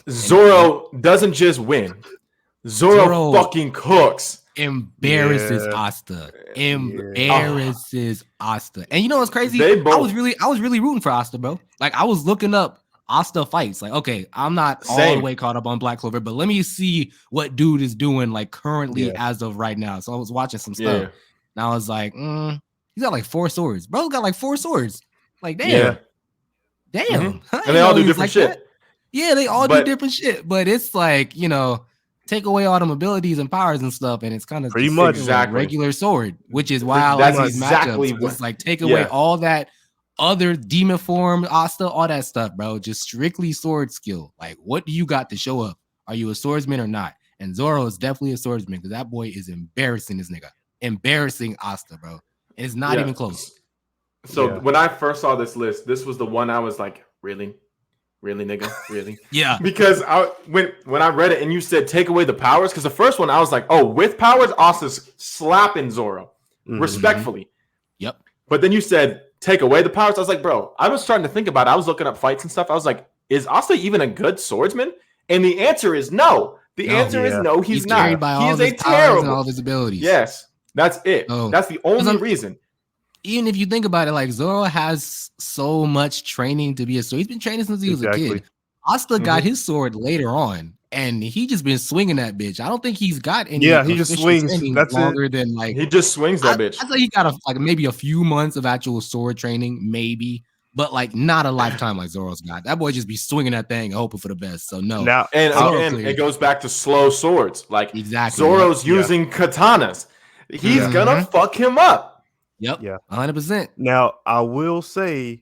Zoro doesn't just win. Zoro fucking cooks. Embarrasses Asta. Embarrasses Asta. And you know what's crazy? I was really rooting for Asta, bro. Like, I was looking up Asta fights. Like, okay, I'm not all the way caught up on Black Clover, but let me see what dude is doing like currently as of right now. So I was watching some stuff. And I was like, he's got like 4 swords. Bro got like 4 swords. Like, damn. Damn. Mm-hmm. And they all do different shit. That. Yeah, they all do different shit. But it's like, you know, take away all them abilities and powers and stuff, and it's kind of pretty much a regular sword, which is why I like these matchups. It's like take away all that other demon form, Asta, all that stuff, bro. Just strictly sword skill. Like, what do you got to show up? Are you a swordsman or not? And Zoro is definitely a swordsman because that boy is embarrassing this nigga. Embarrassing Asta, bro. And it's not even close. So when I first saw this list, this was the one I was like, really, nigga, really? Yeah. Because when I read it and you said take away the powers, because the first one I was like, oh, with powers, Asta's slapping Zoro, respectfully. Yep. But then you said take away the powers. I was like, bro, I was starting to think about it. I was looking up fights and stuff. I was like, is Asta even a good swordsman? And the answer is no. The answer is no, he's not. He is a terrible. And all of his abilities. Yes, that's it. That's the only reason. Even if you think about it, like Zoro has so much training to be a sword. He's been training since he was a kid. Asta got his sword later on, and he just been swinging that bitch. I don't think he's got any. Yeah, he just swings. That's longer than like he just swings that bitch. I thought he got maybe a few months of actual sword training, maybe, but like not a lifetime like Zoro's got. That boy just be swinging that thing, and hoping for the best. So no. Now, and again, it goes back to slow swords. Like Zoro's using katanas. He's gonna fuck him up. Yep. Yeah. 100%. Now, I will say,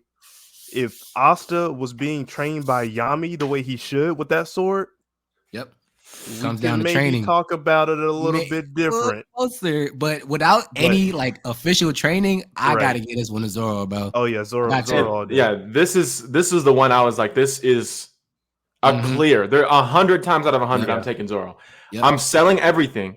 if Asta was being trained by Yami the way he should with that sword, comes down to training. Talk about it a little bit different. Closer, but without any like official training, I gotta get this one to Zoro, bro. Oh yeah, Zoro. This is the one I was like, this is a clear. There 100 times out of 100, I'm taking Zoro. Yep. I'm selling everything.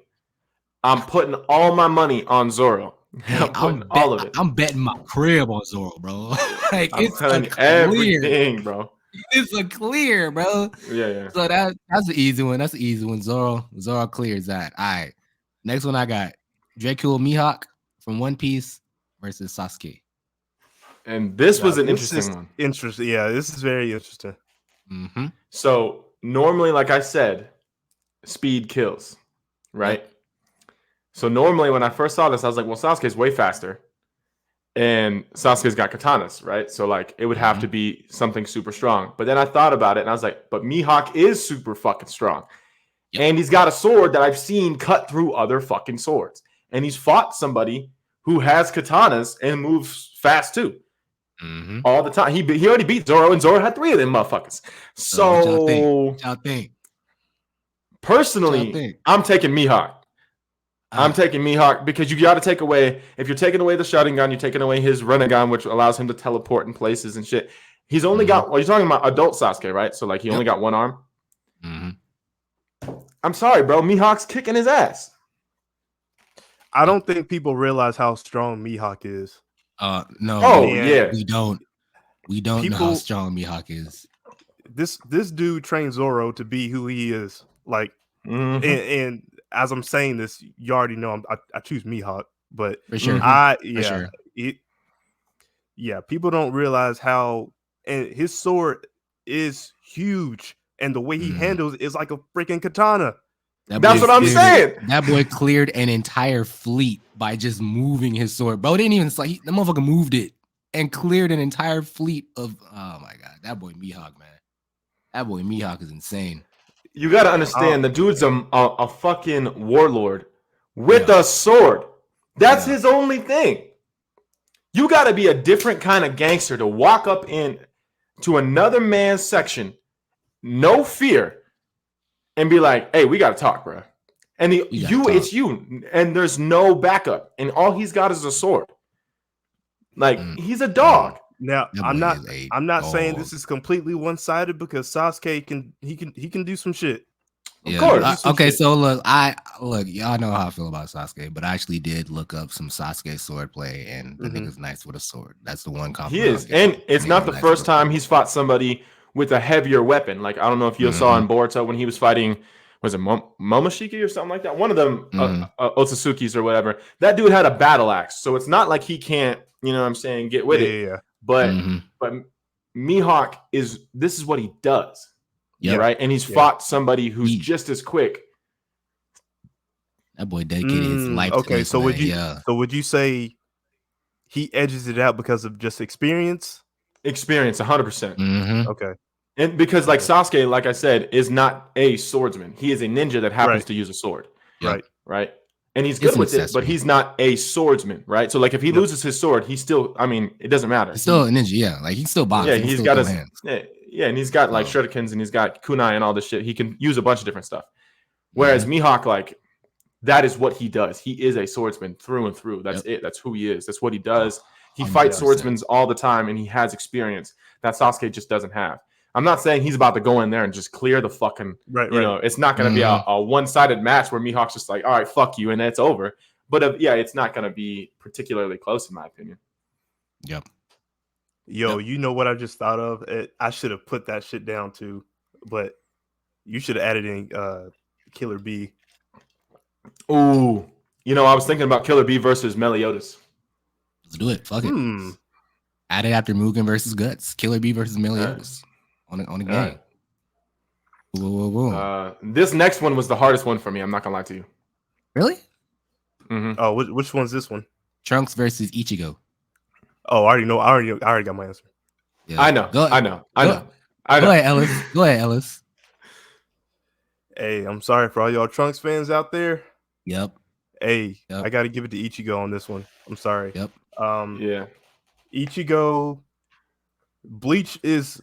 I'm putting all my money on Zoro. I'm betting my crib on Zoro, bro. Like, it's a clear, everything, bro. It's a clear, bro. Yeah. So that's an easy one. That's an easy one. Zoro clears that. All right. Next one I got Dracula Mihawk from One Piece versus Sasuke. And this was an interesting one. Interesting. Yeah, this is very interesting. Mm-hmm. So normally, like I said, speed kills, right? Yep. So normally when I first saw this, I was like, well, Sasuke's way faster. And Sasuke's got katanas, right? So like it would have to be something super strong. But then I thought about it and I was like, but Mihawk is super fucking strong. Yep. And he's got a sword that I've seen cut through other fucking swords. and he's fought somebody who has katanas and moves fast too. All the time. He already beat Zoro, and Zoro had 3 of them motherfuckers. So what y'all think? Personally, I'm taking Mihawk. I'm taking Mihawk because you got to take away, if you're taking away the Sharingan, you're taking away his Rinnegan, which allows him to teleport in places and shit. He's only got, well, you're talking about adult Sasuke, right? So, like, he only got 1 arm. I'm sorry, bro. Mihawk's kicking his ass. I don't think people realize how strong Mihawk is. No. Oh, yeah. We don't know how strong Mihawk is. This dude trained Zoro to be who he is. Like, and as I'm saying this, you already know I choose Mihawk, but for sure, people don't realize how, and his sword is huge, and the way he handles it is like a freaking katana. That's what I'm saying. That boy cleared an entire fleet by just moving his sword, bro. It didn't even the motherfucker moved it and cleared an entire fleet of. Oh my god, that boy Mihawk, man. That boy Mihawk is insane. You got to understand, the dude's a fucking warlord with a sword. That's his only thing. You got to be a different kind of gangster to walk up in to another man's section, no fear, and be like, "Hey, we got to talk, bro." And it's you, and there's no backup, and all he's got is a sword. Like he's a dog. Now, I'm not saying this is completely one-sided because Sasuke can do some shit. Of course. Okay, so look, y'all know how I feel about Sasuke, but I actually did look up some Sasuke sword play, and the nigga's nice with a sword. That's the one compliment. He is, and it's not the first time he's fought somebody with a heavier weapon. Like, I don't know if you saw in Boruto when he was fighting, was it Momoshiki or something like that? One of them, Otsutsuki's or whatever. That dude had a battle axe, so it's not like he can't, you know what I'm saying, get with it. Yeah. But Mihawk this is what he does. Yeah, right. And he's fought somebody who's just as quick. That boy dedicated his life. Okay, so would you say he edges it out because of just experience? Experience, 100%. Okay. And because Sasuke, like I said, is not a swordsman. He is a ninja that happens to use a sword. Right. And he's good with it, but he's not a swordsman, right? So, like, if he loses his sword, he's still, I mean, it doesn't matter. He's still a ninja, yeah. Like, he's still boxing. Yeah, he's got his hands. Yeah, and he's got, like, shurikens, and he's got kunai and all this shit. He can use a bunch of different stuff. Whereas Mihawk, like, that is what he does. He is a swordsman through and through. That's it. That's who he is. That's what he does. He fights swordsmen all the time, and he has experience that Sasuke just doesn't have. I'm not saying he's about to go in there and just clear the fucking, you know, it's not going to be a one-sided match where Mihawk's just like, all right, fuck you, and it's over. But it's not going to be particularly close, in my opinion. Yep. Yo, you know what I just thought of? I should have put that shit down too, but you should have added in Killer B. Ooh, you know, I was thinking about Killer B versus Meliodas. Let's do it. Fuck it. Add it after Mugen versus Guts. Killer B versus Meliodas on the game. Whoa. This next one was the hardest one for me. I'm not gonna lie to you. Really? Oh, which one's this one? Trunks versus Ichigo. Oh, I already know. I already got my answer. Yeah. I know. Go ahead, Ellis. Hey, I'm sorry for all y'all Trunks fans out there. Yep. Hey, I got to give it to Ichigo on this one. I'm sorry. Yep. Ichigo. Bleach's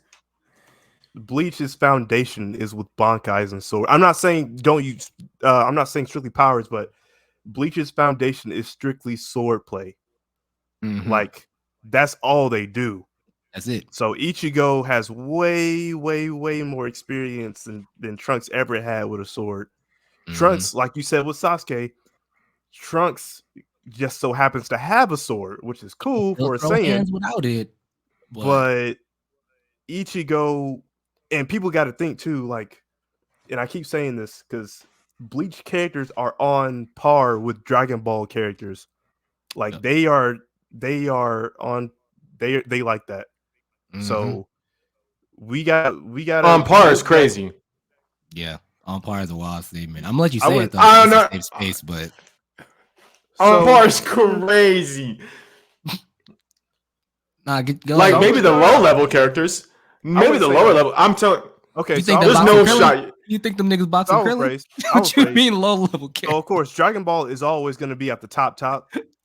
foundation is with Bankai's and sword. I'm not saying don't use. I'm not saying strictly powers, but Bleach's foundation is strictly sword play. Like, that's all they do. That's it. So Ichigo has way, way, way more experience than Trunks ever had with a sword. Trunks, like you said with Sasuke, Trunks just so happens to have a sword, which is cool for a Saiyan. Without it, but Ichigo, and people got to think too, like, and I keep saying this because Bleach characters are on par with Dragon Ball characters. Like, they like that. So we got on par is crazy. Yeah, on par is a wild statement. I'm gonna let you say it though. I don't know. Safe space, but on par is crazy. Nah, go like maybe the low level characters, maybe the lower level. I'm telling. Okay, so there's no shot. You think them niggas boxing Krillin? What you mean low level character? So of course, Dragon Ball is always going to be at the top.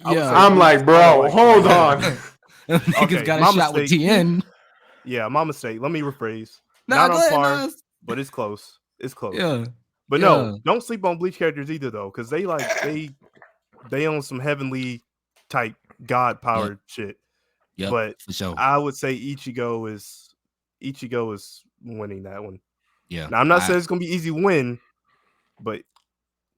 Yeah, I'm like, bro, hold on. Niggas got a shot with TN. Yeah, my mistake. Let me rephrase. Nah, not on par, but it's close. It's close. Yeah. But no, don't sleep on Bleach characters either, though, because they own some heavenly type god powered shit. Yeah, but for sure. I would say Ichigo is winning that one. Yeah. Now I'm not saying it's gonna be easy win, but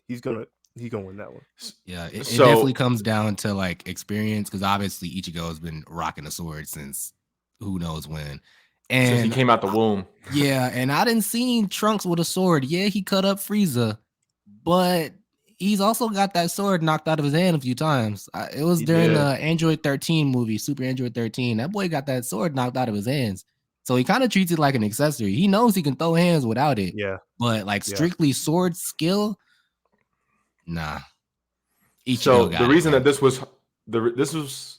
he's gonna win that one. Yeah, it definitely comes down to like experience, because obviously Ichigo has been rocking a sword since who knows when. And since he came out the womb. Yeah, and I didn't see Trunks with a sword. Yeah, he cut up Frieza, but he's also got that sword knocked out of his hand a few times. It was during the Android 13 movie, Super Android 13. That boy got that sword knocked out of his hands. So he kind of treats it like an accessory. He knows he can throw hands without it. Yeah. But like strictly sword skill, nah. So the reason that this was the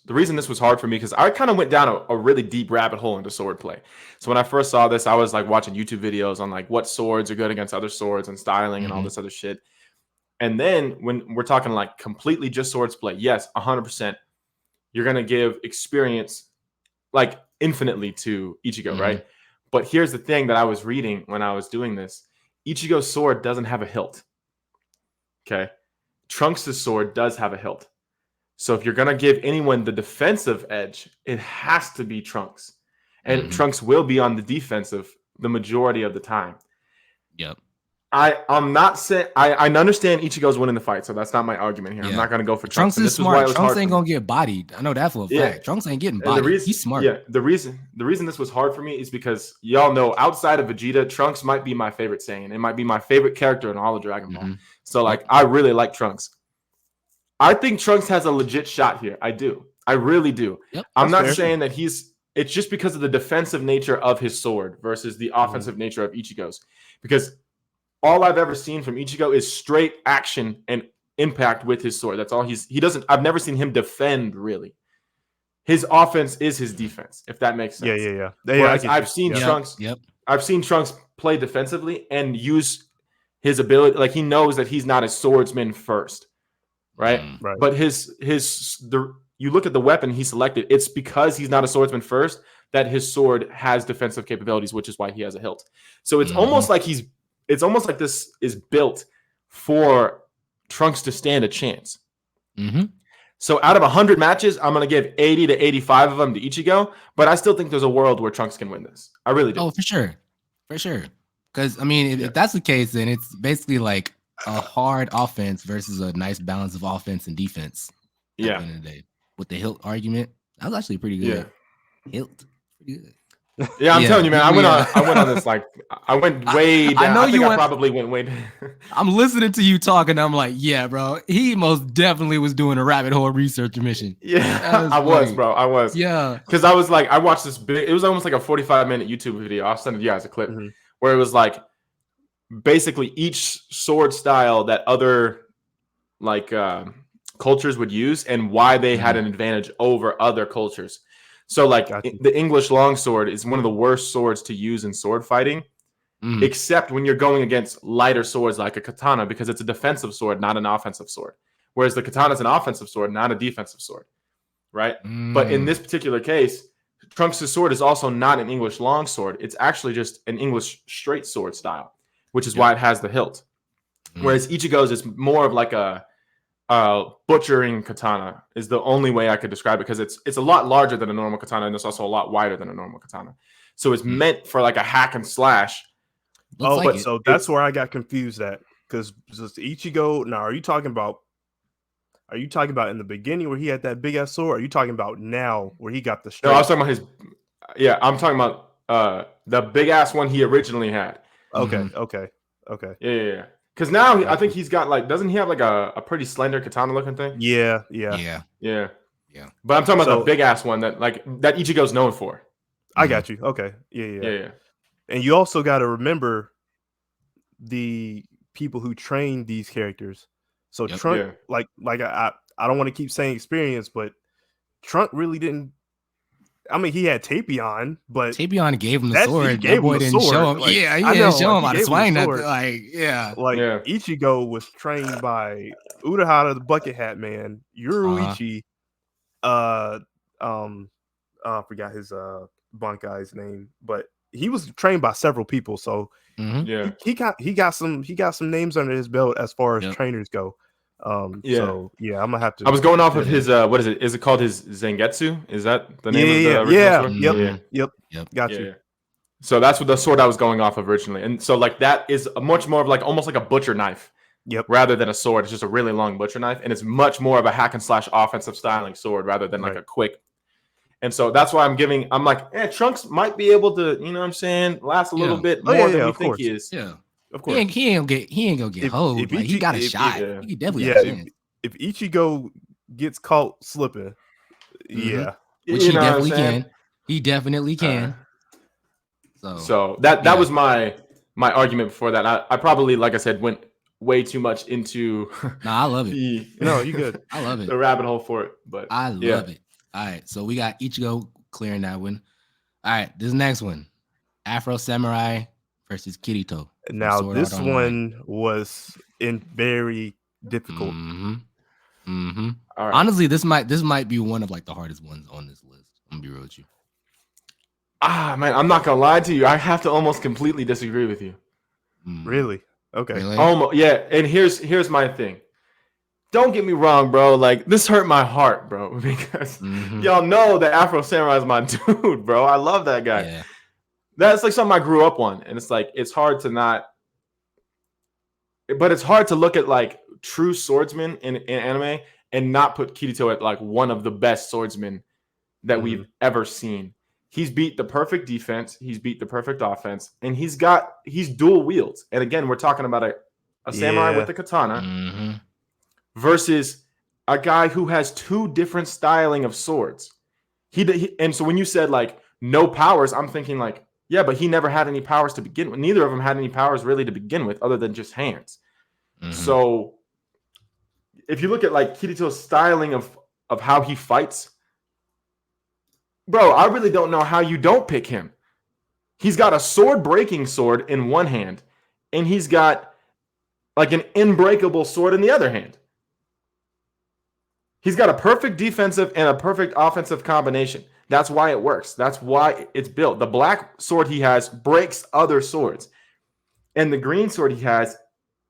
reason this was hard for me, because I kind of went down a really deep rabbit hole into sword play. So when I first saw this, I was like watching YouTube videos on like what swords are good against other swords and styling and all this other shit. And then when we're talking like completely just swords play, yes, 100%, you're gonna give experience like infinitely to Ichigo, right? But here's the thing that I was reading when I was doing this: Ichigo's sword doesn't have a hilt. Okay, Trunks' sword does have a hilt. So if you're going to give anyone the defensive edge, it has to be Trunks. And Trunks will be on the defensive the majority of the time. Yep. I'm not saying I understand Ichigo's winning the fight, so that's not my argument here. I'm not going to go for Trunks. Trunks is smart. Trunks ain't going to get bodied. I know that for a fact. Trunks ain't getting bodied. He's smart. Yeah, the reason this was hard for me is because y'all know outside of Vegeta, Trunks might be my favorite Saiyan. It might be my favorite character in all of Dragon Ball. So like I really like Trunks. I think Trunks has a legit shot here. I do. I really do. Yep, I'm not saying that it's just because of the defensive nature of his sword versus the offensive nature of Ichigo's. Because all I've ever seen from Ichigo is straight action and impact with his sword. That's all I've never seen him defend really. His offense is his defense, if that makes sense. Yeah. Whereas I've seen Trunks. I've seen Trunks play defensively and use his ability. Like he knows that he's not a swordsman first. Right. But you look at the weapon he selected, it's because he's not a swordsman first that his sword has defensive capabilities, which is why he has a hilt. So it's almost like this is built for Trunks to stand a chance. So out of 100 matches, I'm going to give 80 to 85 of them to Ichigo, but I still think there's a world where Trunks can win this. I really do. Oh, for sure. Because I mean, if that's the case, then it's basically like a hard offense versus a nice balance of offense and defense. At the end of the day, with the hilt argument, that was actually pretty good. Hilt, pretty good. Yeah, I'm telling you, man. I went on this like I went way down. I know I probably went way down. I'm listening to you talk, and I'm like, yeah, bro. He most definitely was doing a rabbit hole research mission. Yeah, I was, bro. I was. Yeah, because I was like, I watched this big. It was almost like a 45-minute YouTube video. I'll send you guys a clip where it was like, basically each sword style that other like cultures would use and why they had an advantage over other cultures. So like the English longsword is one of the worst swords to use in sword fighting, except when you're going against lighter swords like a katana, because it's a defensive sword, not an offensive sword. Whereas the katana is an offensive sword, not a defensive sword, right? But in this particular case, Trunks' sword is also not an English longsword. It's actually just an English straight sword style, which is why it has the hilt. Whereas Ichigo's is more of like a butchering katana is the only way I could describe it, because it's a lot larger than a normal katana and it's also a lot wider than a normal katana. So it's meant for like a hack and slash. So that's where I got confused at, because Ichigo. Now, are you talking about in the beginning where he had that big ass sword? Or are you talking about now where he got the straight? No, I was talking about his. Yeah, I'm talking about the big ass one he originally had. Okay. Yeah. Because now I think he's got like, doesn't he have like a pretty slender katana looking thing? Yeah. But I'm talking about the big ass one that Ichigo's known for. I got you. Okay. Yeah. And you also got to remember the people who train these characters. So Trunk, like I don't want to keep saying experience, but Trunk really didn't I mean, he had Tapion, but Tapion gave him the sword. He gave him the didn't sword. show him. Like, He didn't show him how to swing that. Ichigo was trained by Urahara, the Bucket Hat Man, Yoruichi, I forgot his Bankai's name, but he was trained by several people. So he got some names under his belt as far as trainers go. So yeah, I'm gonna have to. I was going off of his what is it? Is it called his Zangetsu? Is that the name of the original sword? Yep. Got you. So that's what the sword I was going off of originally, and so like that is much more of like almost like a butcher knife. Rather than a sword, it's just a really long butcher knife, and it's much more of a hack and slash offensive styling sword rather than like a quick. And so that's why I'm like, Trunks might be able to, you know what I'm saying, last a little bit more than we think he is. Yeah. Of course. He ain't gonna get hold. Like, he got a shot. He definitely got a chance. If Ichigo gets caught slipping, which he definitely can. He definitely can. So that was my argument before that. I probably, like I said, went way too much into I love it. No, you good. I love it. The rabbit hole for it. But I love it. All right. So we got Ichigo clearing that one. All right, this next one. Afro Samurai versus Kirito. Now this one was very difficult. All right. Honestly, this might be one of like the hardest ones on this list. I'm gonna be real with you. Man, I'm not gonna lie to you. I have to almost completely disagree with you. Really? Okay. Really? Almost, yeah. And here's my thing. Don't get me wrong, bro. Like, this hurt my heart, bro, because y'all know that Afro Samurai is my dude, bro. I love that guy. Yeah. That's like something I grew up on, and it's like it's hard to not. But it's hard to look at like true swordsmen in anime and not put Kirito at like one of the best swordsmen that we've ever seen. He's beat the perfect defense. He's beat the perfect offense, and he's dual wields. And again, we're talking about a samurai with a katana versus a guy who has two different styling of swords. And so when you said like no powers, I'm thinking like, yeah, but he never had any powers to begin with. Neither of them had any powers really to begin with, other than just hands. So if you look at like Kirito's styling of how he fights. Bro, I really don't know how you don't pick him. He's got a sword-breaking sword in one hand, and he's got like an unbreakable sword in the other hand. He's got a perfect defensive and a perfect offensive combination. That's why it works. That's why it's built. The black sword he has breaks other swords, and the green sword he has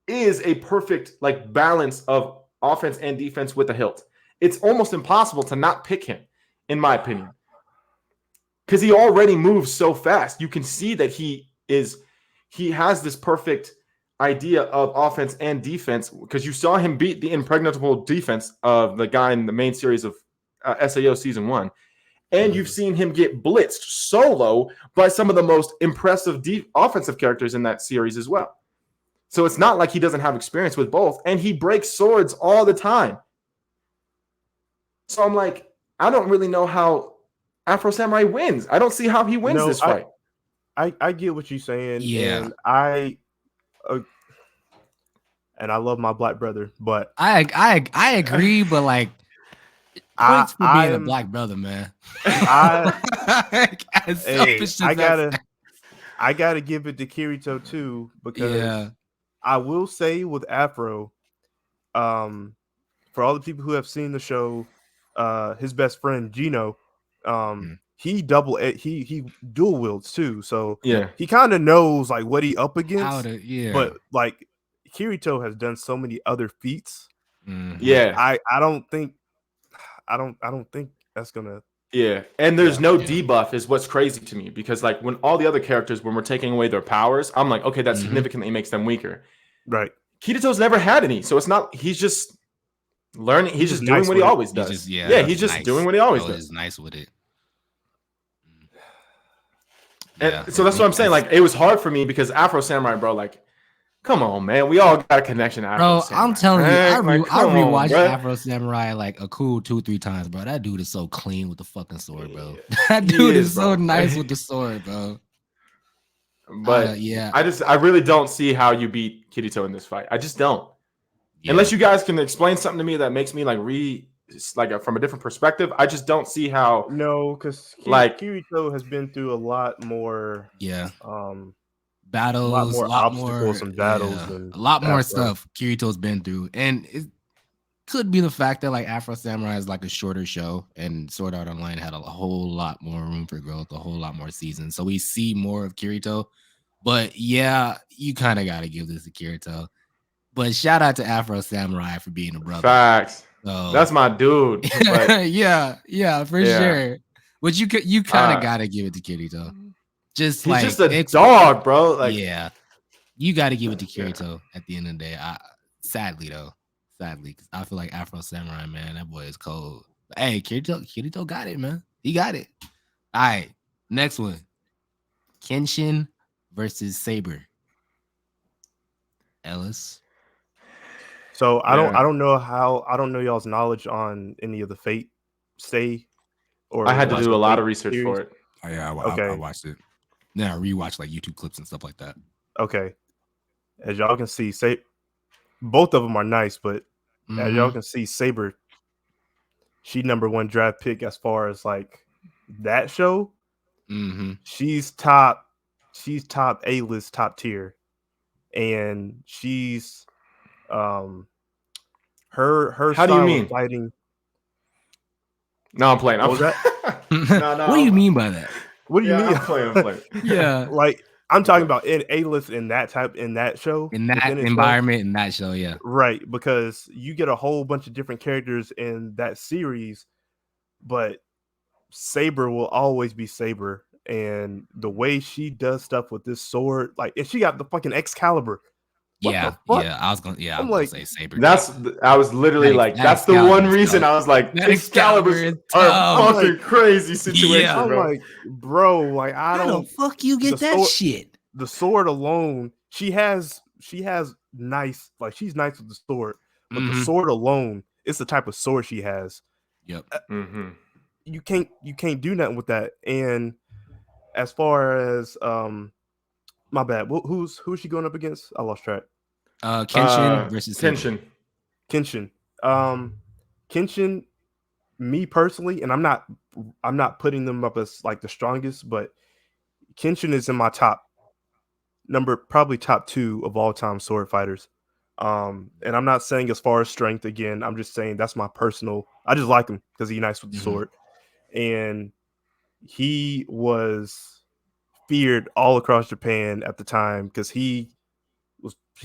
is a perfect like balance of offense and defense with the hilt. It's almost impossible to not pick him, in my opinion. Because he already moves so fast. You can see that he has this perfect idea of offense and defense, because you saw him beat the impregnable defense of the guy in the main series of SAO Season 1. And you've seen him get blitzed solo by some of the most impressive offensive characters in that series as well. So it's not like he doesn't have experience with both. And he breaks swords all the time. So I'm like, I don't really know how Afro Samurai wins. I don't see how he wins this fight. I get what you're saying. Yeah. And I love my black brother, but I agree, but like points for being a black brother, man. I gotta give it to Kirito too, because I will say with Afro, for all the people who have seen the show, his best friend Gino, he dual wields too, so he kind of knows like what he up against. But like Kirito has done so many other feats. I don't think that's gonna. And there's no debuff is what's crazy to me, because like when all the other characters, when we're taking away their powers, I'm like, okay, that significantly makes them weaker. Right. Kirito's never had any, so it's not. He's just learning. He's just doing what he always does. He's just doing what he always does. He's nice with it. And so that's what I'm saying. Like, it was hard for me because Afro Samurai, bro. Like, come on, man. We all got a connection to Afro Samurai. I'm telling you, I rewatched Afro Samurai like a cool 2-3 times, bro. That dude is so clean with the fucking sword, bro. That dude is so nice with the sword, bro. But I really don't see how you beat Kirito in this fight. I just don't. Unless you guys can explain something to me that makes me like like from a different perspective. I just don't see how. No, because Kirito has been through a lot more. Battles, a lot more obstacles and battles, and a lot more stuff Kirito's been through, and it could be the fact that like Afro Samurai is like a shorter show, and Sword Art Online had a whole lot more room for growth, a whole lot more seasons, so we see more of Kirito. But yeah, you kind of got to give this to Kirito. But shout out to Afro Samurai for being a brother. Facts. So, that's my dude. But yeah, for sure. But you kind of got to give it to Kirito. Just he's just a dog, bro. Like, yeah, you got to give it to Kirito at the end of the day. Sadly, because I feel like Afro Samurai, man, that boy is cold. But, hey, Kirito got it, man. He got it. All right, next one. Kenshin versus Saber. Ellis. So I don't know y'all's knowledge on any of the Fate stay. Or I had to do a lot of research series. For it. Oh, yeah, I watched it. Then I rewatched like YouTube clips and stuff like that. Okay, as y'all can see, both of them are nice, but as y'all can see, Saber, she #1 draft pick as far as like that show. She's top A-list, top tier, and she's her. How do you mean fighting? No, I'm playing. No. What do you mean by that? What do you mean? I'm playing. Yeah, like I'm talking about in A-list in that show, in that environment, in that show, yeah, right. Because you get a whole bunch of different characters in that series, but Saber will always be Saber, and the way she does stuff with this sword, like, and she got the fucking Excalibur. I was gonna say Saber. I was literally that's the one reason I was like, Excalibur's are fucking crazy situation. Yeah, I'm like, bro, like how the fuck you get that shit? The sword alone, she has nice, like she's nice with the sword, but the sword alone, it's the type of sword she has. Yep. You can't do nothing with that. And as far as my bad. Who's she going up against? I lost track. Kenshin versus Kenshin. Kenshin. Me personally, and I'm not putting them up as like the strongest, but Kenshin is in my probably top 2 of all time sword fighters. And I'm not saying as far as strength again. I'm just saying that's my personal. I just like him because he's nice with the sword, and he was feared all across Japan at the time because he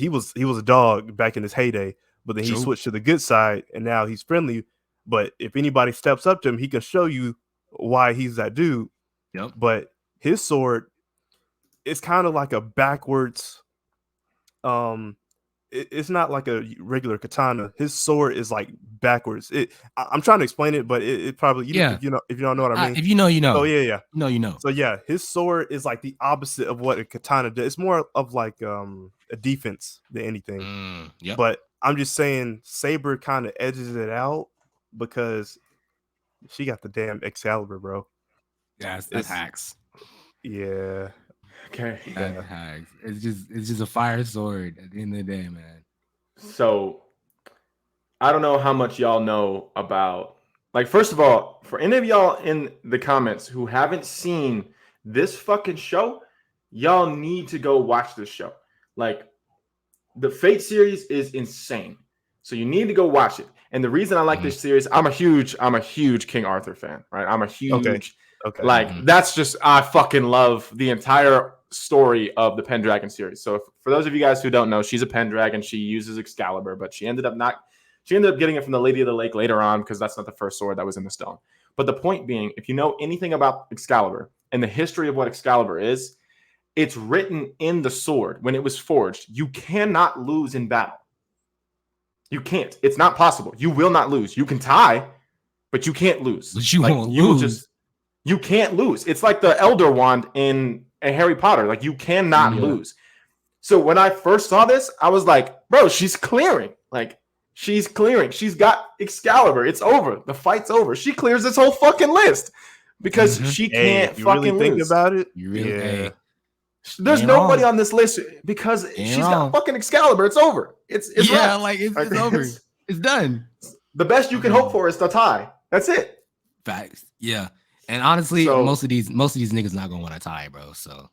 was a dog back in his heyday, but then he switched to the good side and now he's friendly. But if anybody steps up to him, he can show you why he's that dude. Yep. But his sword is kind of like a backwards. It's not like a regular katana. His sword is like backwards. I'm trying to explain it, but it probably if you don't know what I mean. If you know, you know. Oh yeah. You know. So yeah, his sword is like the opposite of what a katana does. It's more of like a defense than anything. Yep. But I'm just saying, Saber kind of edges it out because she got the damn Excalibur, bro. Yeah, that's hacks. Yeah. Okay. Hacks. It's just a fire sword at the end of the day, man. So I don't know how much y'all know about, like, first of all, for any of y'all in the comments who haven't seen this fucking show, y'all need to go watch this show. Like, the Fate series is insane. So you need to go watch it. And the reason I like this series, I'm a huge King Arthur fan, right? I'm a huge that's just, I fucking love the entire story of the Pendragon series. So for those of you guys who don't know, she's a Pendragon. She uses Excalibur, but she ended up getting it from the Lady of the Lake later on because that's not the first sword that was in the stone. But the point being, if you know anything about Excalibur and the history of what Excalibur is, it's written in the sword when it was forged. You cannot lose in battle. You can't. It's not possible. You will not lose. You can tie, but you can't lose. But you won't lose. You can't lose. It's like the Elder Wand in Harry Potter. Like, you cannot lose. So when I first saw this, I was like, bro, she's clearing. Like, she's clearing. She's got Excalibur. It's over. The fight's over. She clears this whole fucking list because she can't fucking really think lose. about it. You really There's nobody on this list because she's got fucking Excalibur. It's over. It's over. It's done. the best you can hope for is the tie. That's it. Facts. Yeah. And honestly, most of these niggas not gonna want to tie, bro. So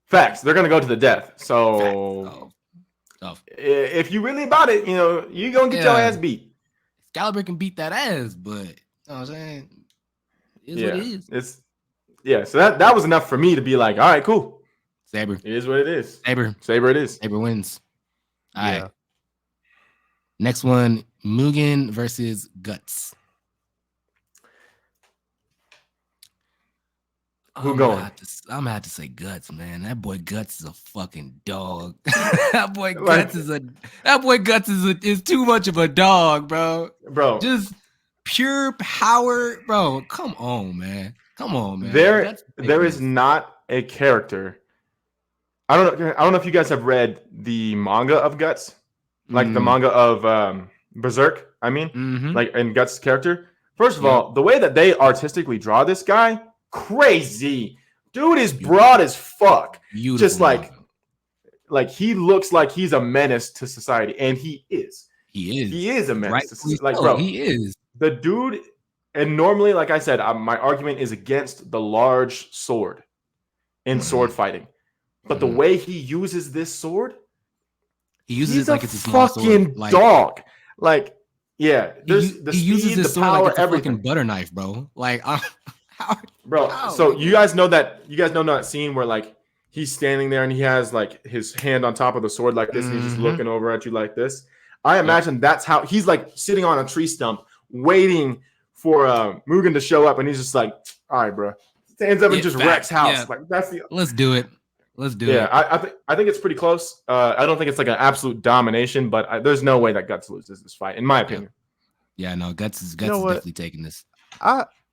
facts. They're gonna go to the death. So if you really about it, you're gonna get your ass beat. Excalibur can beat that ass, but you know what I'm saying? It is what it is. So that was enough for me to be like, all right, cool. Saber. It is what it is. Saber it is. Saber wins. All right. Next one, Mugen versus Guts. Who going? I'm gonna have to say Guts, man. That boy Guts is a fucking dog. that boy Guts is too much of a dog, bro. Bro, just pure power, bro. Come on, man. There is not a character. I don't know if you guys have read the manga of Guts, like the manga of Berserk. I mean, like in Guts' character. First of all, the way that they artistically draw this guy. Crazy dude is broad as fuck. Beautiful, just like he looks like he's a menace to society, and he is a menace to society. Like, bro, he is the dude. And normally, like I said, my argument is against the large sword in sword fighting, but the way he uses this sword, he's like it's a fucking dog. Like, there's the speed, the power, like it's everything. A fucking butter knife, bro. Like, so you guys know that scene where like he's standing there and he has like his hand on top of the sword like this, and he's just looking over at you like this. I imagine that's how he's like sitting on a tree stump waiting for Mugen to show up, and he's just like, all right, bro, stands up and just wrecks house. Like that's the let's do it. I think it's pretty close. I don't think it's like an absolute domination, but there's no way that Guts loses this fight, in my opinion. Yeah, no, Guts is definitely taking this.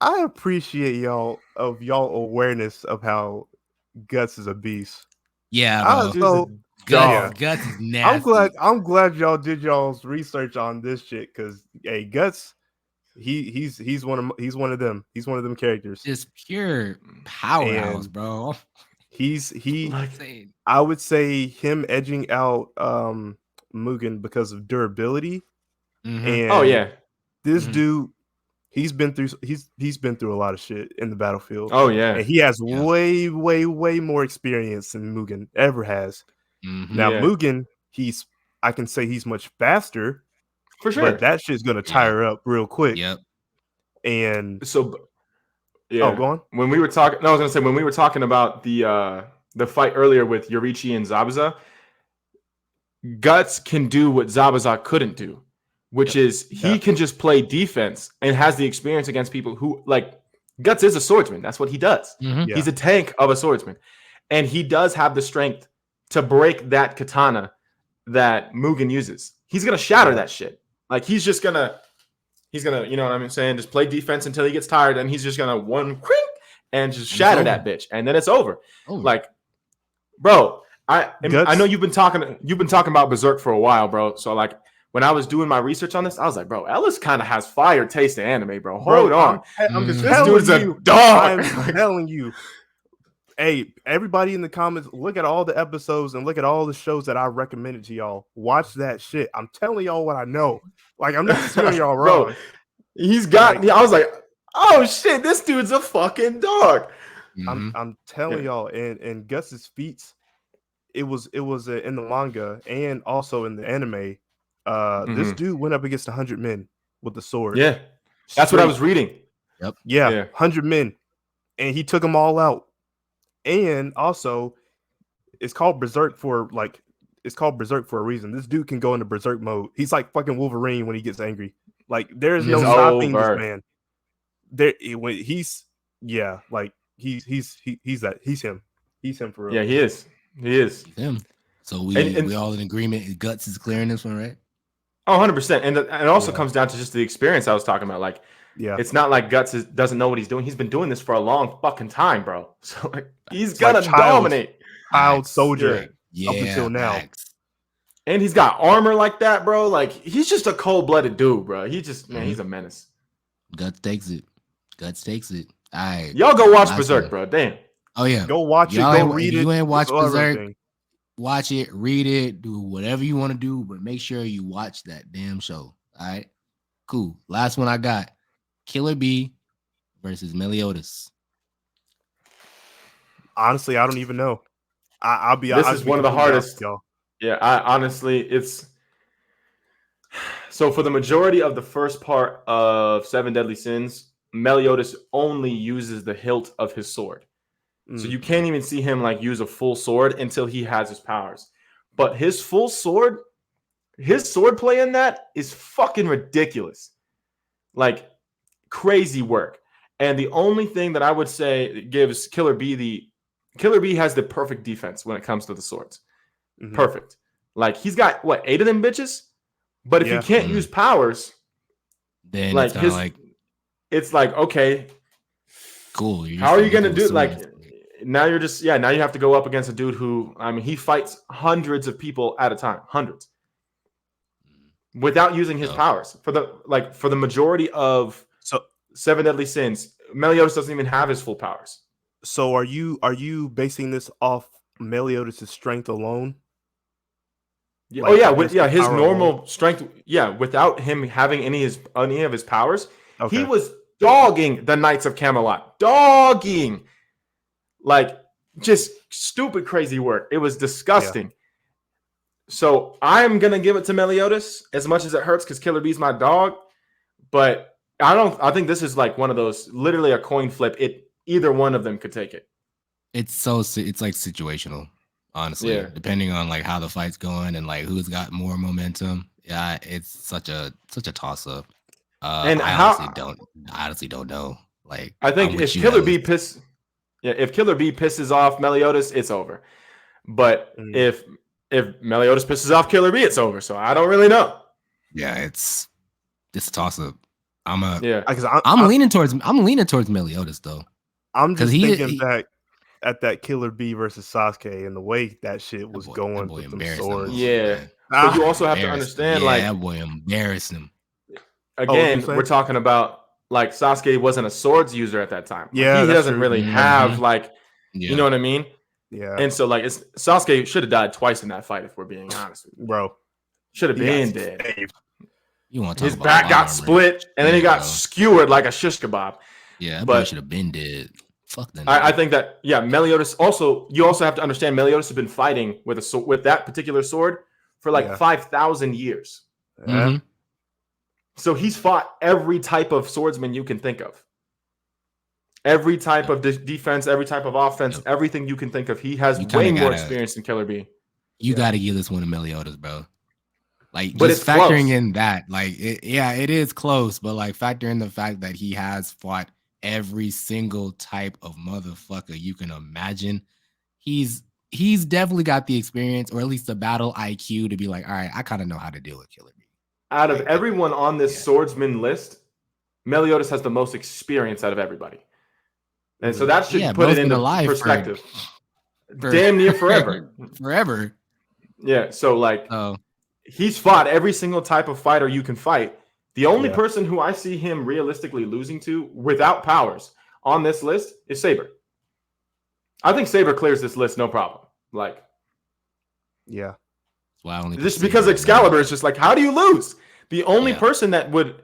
I appreciate y'all awareness of how Guts is a beast. Yeah, bro. Guts is nasty. I'm glad y'all did y'all's research on this shit, because Guts, he's one of them. He's one of them characters. Just pure powerhouse, bro. I would say him edging out Mugen because of durability. And this dude. He's been through a lot of shit in the battlefield. Oh yeah, and he has way more experience than Mugen ever has. Now Mugen, I can say he's much faster, for sure. But that shit's gonna tire up real quick. Yep. And so, go on. When we were talking about the fight earlier with Yorichi and Zabuza, Guts can do what Zabuza couldn't do. Which is he can just play defense and has the experience against people who like Guts is a swordsman. That's what he does. He's a tank of a swordsman. And he does have the strength to break that katana that Mugen uses. He's going to shatter that shit. Like he's going to, you know what I'm saying? Just play defense until he gets tired, and he's just going to one quick and just shatter that bitch. And then it's over. Like, bro, I know you've been talking about Berserk for a while, bro. So like, when I was doing my research on this, I was like, bro, Ellis kind of has fire taste in anime, bro. Hold on. I'm just this dude's a dog. I'm telling you. Hey, everybody in the comments, look at all the episodes and look at all the shows that I recommended to y'all. Watch that shit. I'm telling y'all what I know. Like, I'm not telling y'all wrong. Bro, I was like, oh shit, this dude's a fucking dog. I'm telling y'all, and Gus's feats, it was in the manga and also in the anime. This dude went up against 100 men with the sword. Yeah, that's what I was reading. Yep. Yeah, 100 men, and he took them all out. And also, it's called Berserk for a reason. This dude can go into Berserk mode. He's like fucking Wolverine when he gets angry. Like there's no stopping this man. He's him. He's him for real. Yeah, he is. He's him. So we all in agreement. Guts is clearing this one, right? Oh, 100%. And it also comes down to just the experience I was talking about. Like, it's not like Guts doesn't know what he's doing. He's been doing this for a long fucking time, bro. So like, he's gonna dominate. Child soldier up until now. And he's got armor like that, bro. Like, he's just a cold-blooded dude, bro. He just, he's a menace. Guts takes it. All right. Y'all go watch Berserk, bro. Damn. Oh, yeah. Go watch it. Go read it. You ain't watch Berserk. Watch it, read it, do whatever you want to do, but make sure you watch that damn show. All right. Cool. Last one I got. Killer Bee versus Meliodas. Honestly, I don't even know. I'll be. This is one of the hardest. Y'all. Yeah, it's. So for the majority of the first part of Seven Deadly Sins, Meliodas only uses the hilt of his sword. So you can't even see him like use a full sword until he has his powers. But his full sword, his sword play in that is fucking ridiculous. Like crazy work. And the only thing that I would say gives Killer Bee has the perfect defense when it comes to the swords. Mm-hmm. Perfect. Like he's got what, 8 of them bitches? But if he can't use powers, then like it's like, okay, cool. How are you gonna do like now you're just now you have to go up against a dude who, I mean, he fights hundreds of people at a time, hundreds, without using his powers. For the majority of Seven Deadly Sins, Meliodas doesn't even have his full powers. So are you basing this off Meliodas' strength alone? Yeah. Like, his normal alone? Strength. Yeah, without him having any of his powers, he was dogging the Knights of Camelot. Dogging. Like, just stupid, crazy work. It was disgusting. Yeah. So I'm gonna give it to Meliodas as much as it hurts because Killer Bee's my dog. But I think this is like one of those, literally a coin flip. Either one of them could take it. It's like situational, honestly. Yeah. Depending on like how the fight's going and like who's got more momentum. Yeah, it's such a toss up. And I honestly don't know. Like, I think if Killer Bee pisses off Meliodas, it's over. But if Meliodas pisses off Killer Bee, it's over. So I don't really know. Yeah, it's a toss up. I'm leaning towards Meliodas though. I'm just thinking back at that Killer Bee versus Sasuke and the way that shit was going with them swords. Yeah. But you also have to understand, like, that boy embarrassed him. Again, we're talking about like Sasuke wasn't a swords user at that time. Yeah, he doesn't really have like, you know what I mean? Yeah. And so like Sasuke should have died twice in that fight if we're being honest with you. Bro. Should have been dead. You want to his back got split and then he got skewered like a shish kebab. Yeah, but should have been dead. Fuck that. I think that Meliodas also. You also have to understand Meliodas has been fighting with that particular sword for like 5,000 years. Mm-hmm. So he's fought every type of swordsman you can think of. Every type of defense, every type of offense, everything you can think of. He has way more experience than Killer Bee. You got to give this one to Meliodas, bro. Like, but just factoring in that, like, it is close, but like factor in the fact that he has fought every single type of motherfucker you can imagine. He's definitely got the experience, or at least the battle IQ to be like, all right, I kind of know how to deal with Killer Bee. Out of everyone on this swordsman list, Meliodas has the most experience out of everybody. And so that should put it into perspective. For damn near forever. Forever. Yeah, so like he's fought every single type of fighter you can fight. The only person who I see him realistically losing to without powers on this list is Saber. I think Saber clears this list no problem. Like, yeah. Just because Excalibur is just like, how do you lose? The only person that would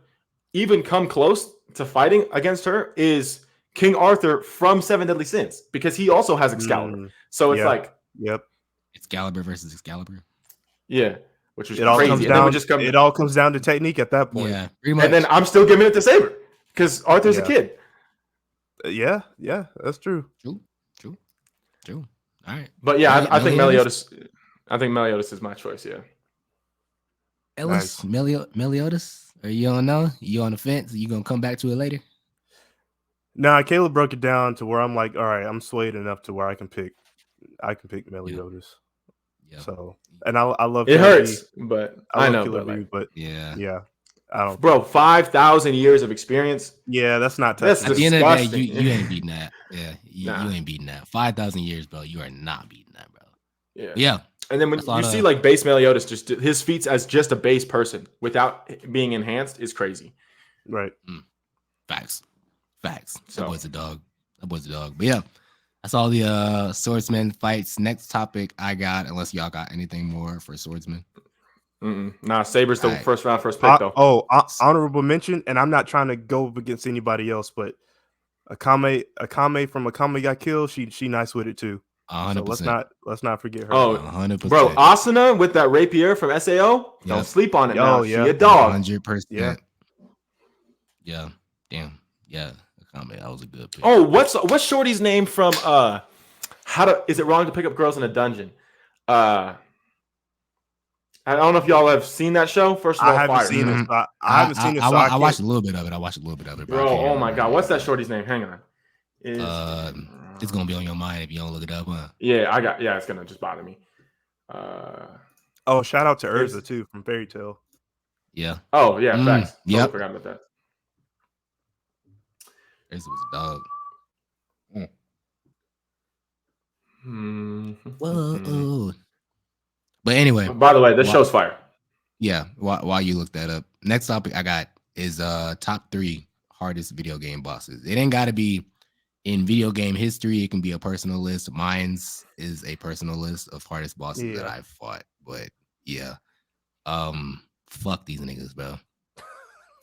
even come close to fighting against her is King Arthur from Seven Deadly Sins, because he also has Excalibur. So it's like, Excalibur versus Excalibur. Yeah. Which was it crazy. It all comes down to technique at that point. Yeah, pretty much. And then I'm still giving it to Saber because Arthur's a kid. Yeah, that's true. True. All right. But yeah, I think Meliodas. I think Meliodas is my choice. Yeah. Ellis, Meliodas? Or you don't know? You on the fence? You gonna come back to it later? Nah, Caleb broke it down to where I'm like, all right, I'm swayed enough to where I can pick Meliodas. Yeah. So, and I love it. Hurts, but I know, but yeah. I don't. Bro, 5,000 years of experience. Yeah, that's not. That's at the end of the day, you ain't beating that. Yeah, you ain't beating that. 5,000 years, bro. You are not beating that, bro. Yeah. And then when you see like base Meliodas, just his feats as just a base person without being enhanced is crazy. Right. Facts. So. That boy's a dog. But yeah. That's all the swordsman fights. Next topic I got, unless y'all got anything more for swordsman. Nah, Saber's the first pick though. Honorable mention, and I'm not trying to go up against anybody else, but Akame from Akame got killed. She nice with it too. 100%. So let's not forget her. 100%. Bro, Asuna with that rapier from SAO. Yep. Don't sleep on it now. She a dog. 100%. Yeah. Damn. Yeah. Akame, that was a good pick. Oh, what's Shorty's name from is it wrong to pick up girls in a dungeon? I don't know if y'all have seen that show. First of all, I haven't seen it. I haven't seen it. I watched a little bit of it. Bro, oh my god, what's that Shorty's name? Hang on. It's gonna be on your mind if you don't look it up, huh? Yeah, it's gonna just bother me. Shout out to Urza too from Fairy Tail. Yeah. Oh yeah, facts. Totally forgot about that. Urza was a dog. Whoa. But anyway. By the way, this show's fire. Yeah. While you look that up, next topic I got is top 3 hardest video game bosses. It ain't got to be in video game history. It can be a personal list. Mine's is a personal list of hardest bosses that I've fought. But yeah, fuck these niggas, bro.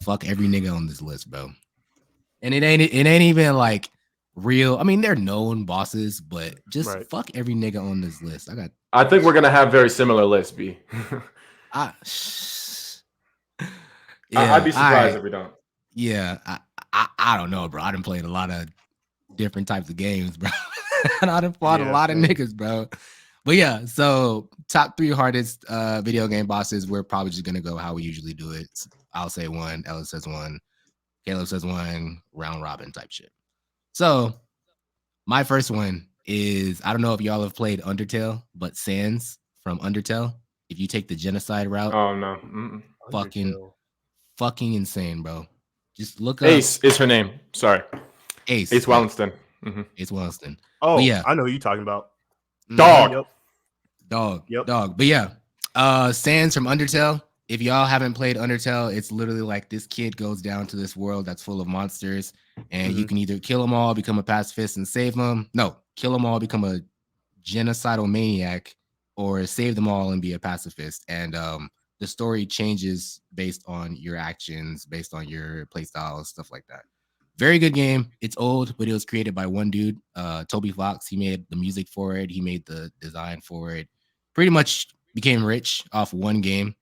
Fuck every nigga on this list, bro. And it ain't even like real. I mean, they're known bosses, but just fuck every nigga on this list. I think we're gonna have very similar lists, B. I'd be surprised if we don't. Yeah, I don't know, bro. I done played a lot of different types of games, bro. And I done fought a lot of niggas, bro. But yeah, so top 3 hardest video game bosses. We're probably just gonna go how we usually do it. I'll say 1, Ellis says 1, Caleb says 1, round robin type shit. So my first one is, I don't know if y'all have played Undertale, but Sans from Undertale. If you take the genocide route, oh no, fucking insane, bro. Just look up. Ace is her name. Sorry, Ace Wellington. Ace Wellington. Oh yeah, I know who you're talking about. Dog. Dog. But yeah, Sans from Undertale. If y'all haven't played Undertale, it's literally like this kid goes down to this world that's full of monsters, and you can either kill them all, become a pacifist, and save them. No, kill them all, become a genocidal maniac, or save them all and be a pacifist. And the story changes based on your actions, based on your playstyle, stuff like that. Very good game. It's old, but it was created by one dude, Toby Fox. He made the music for it. He made the design for it. Pretty much became rich off one game.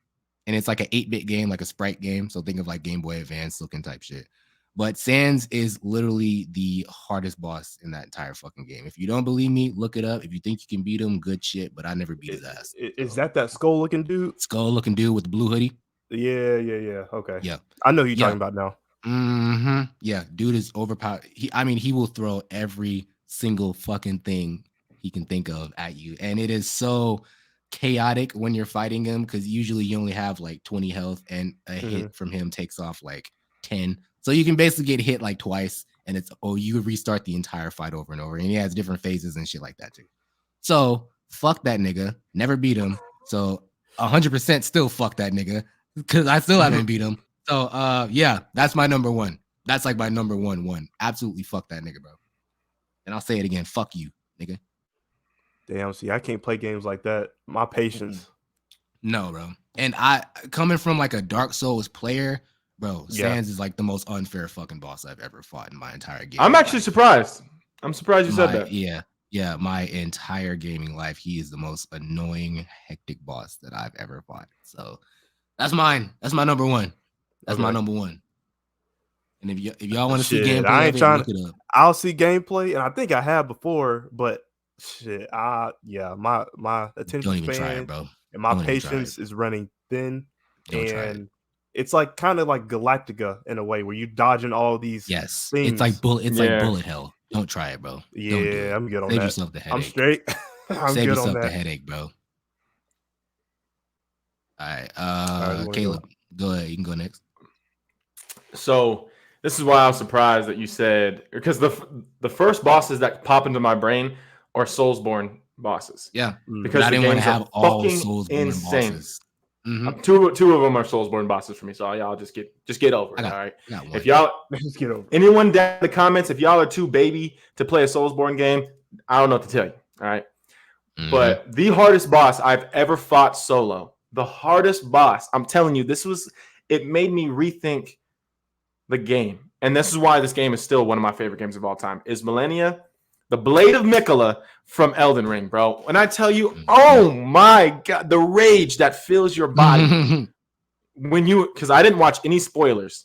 And it's like an 8-bit game, like a sprite game. So think of like Game Boy Advance looking type shit. But Sans is literally the hardest boss in that entire fucking game. If you don't believe me, look it up. If you think you can beat him, good shit. But I never beat his ass. Is that skull looking dude? Skull looking dude with the blue hoodie? Yeah. Okay. Yeah. I know who you're talking about now. Yeah, dude is overpowered. He will throw every single fucking thing he can think of at you. And it is so chaotic when you're fighting him, because usually you only have like 20 health, and a hit from him takes off like 10. So you can basically get hit like twice, and you restart the entire fight over and over. And he has different phases and shit like that too. So fuck that nigga. Never beat him. So 100% still fuck that nigga, because I still haven't beat him. So yeah, that's my number one. That's like my number one. Absolutely fuck that nigga, bro. And I'll say it again. Fuck you, nigga. Damn, see, I can't play games like that. My patience. No, bro. And I, coming from like a Dark Souls player, bro, Sans is like the most unfair fucking boss I've ever fought in my entire game. I'm actually surprised. I'm surprised you said that. Yeah, my entire gaming life, he is the most annoying, hectic boss that I've ever fought. So that's mine. That's my number one. That's my number one. And if y'all want to see gameplay, look it up. I'll see gameplay, and I think I have before, but shit, my attention span and my patience is running thin, and it's like kind of like Galactica in a way, where you dodging all these things. It's like bullet hell. Don't try it, bro. Yeah, I'm good on that. Save yourself the headache. I'm straight. Save yourself the headache, bro. All right, Caleb, go ahead. You can go next. So this is why I was surprised that you said, because the first bosses that pop into my brain are Soulsborne bosses. Yeah, because I didn't want to have all Soulsborne bosses. Two of them are Soulsborne bosses for me, so y'all just get over it. All right, if y'all just get over anyone down in the comments, if y'all are too baby to play a Soulsborne game, I don't know what to tell you. All right, but the hardest boss I've ever fought solo, the hardest boss. I'm telling you, it made me rethink the game. And this is why this game is still one of my favorite games of all time, is Millennia, the Blade of Mikola from Elden Ring, bro. When I tell you, oh my God, the rage that fills your body because I didn't watch any spoilers.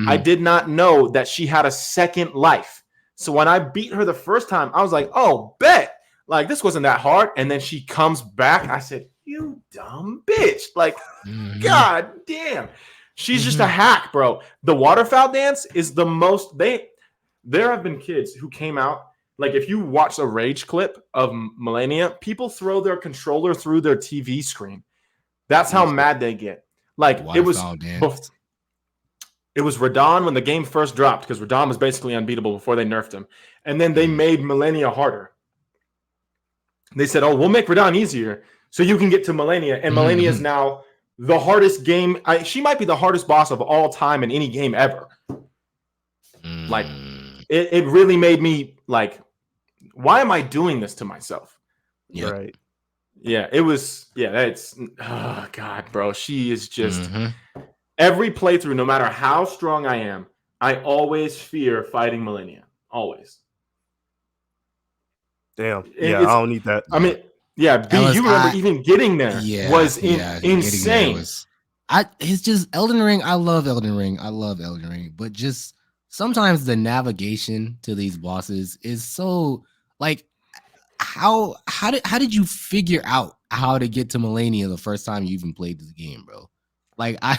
I did not know that she had a second life. So when I beat her the first time, I was like, oh, bet. Like, this wasn't that hard. And then she comes back. I said, you dumb bitch. Like, God damn. She's just a hack, bro. The waterfowl dance is the most. There have been kids who came out. Like, if you watch a rage clip of Millennia, people throw their controller through their TV screen. That's how mad they get. Like, it was Radahn when the game first dropped, because Radahn was basically unbeatable before they nerfed him. And then they made Millennia harder. They said, oh, we'll make Radahn easier so you can get to Millennia. And Millennia is now the hardest game. She might be the hardest boss of all time in any game ever. Like, it really made me like, why am I doing this to myself? Yeah. Right. Yeah, it was. Yeah, that's. Oh, God, bro. She is just. Every playthrough, no matter how strong I am, I always fear fighting Millennia. Always. Damn. Yeah, I don't need that. I mean, yeah, B, you remember even getting there was insane. It's just Elden Ring. I love Elden Ring. But just sometimes the navigation to these bosses is so like, how did you figure out how to get to Millennia the first time you even played this game, bro? Like, I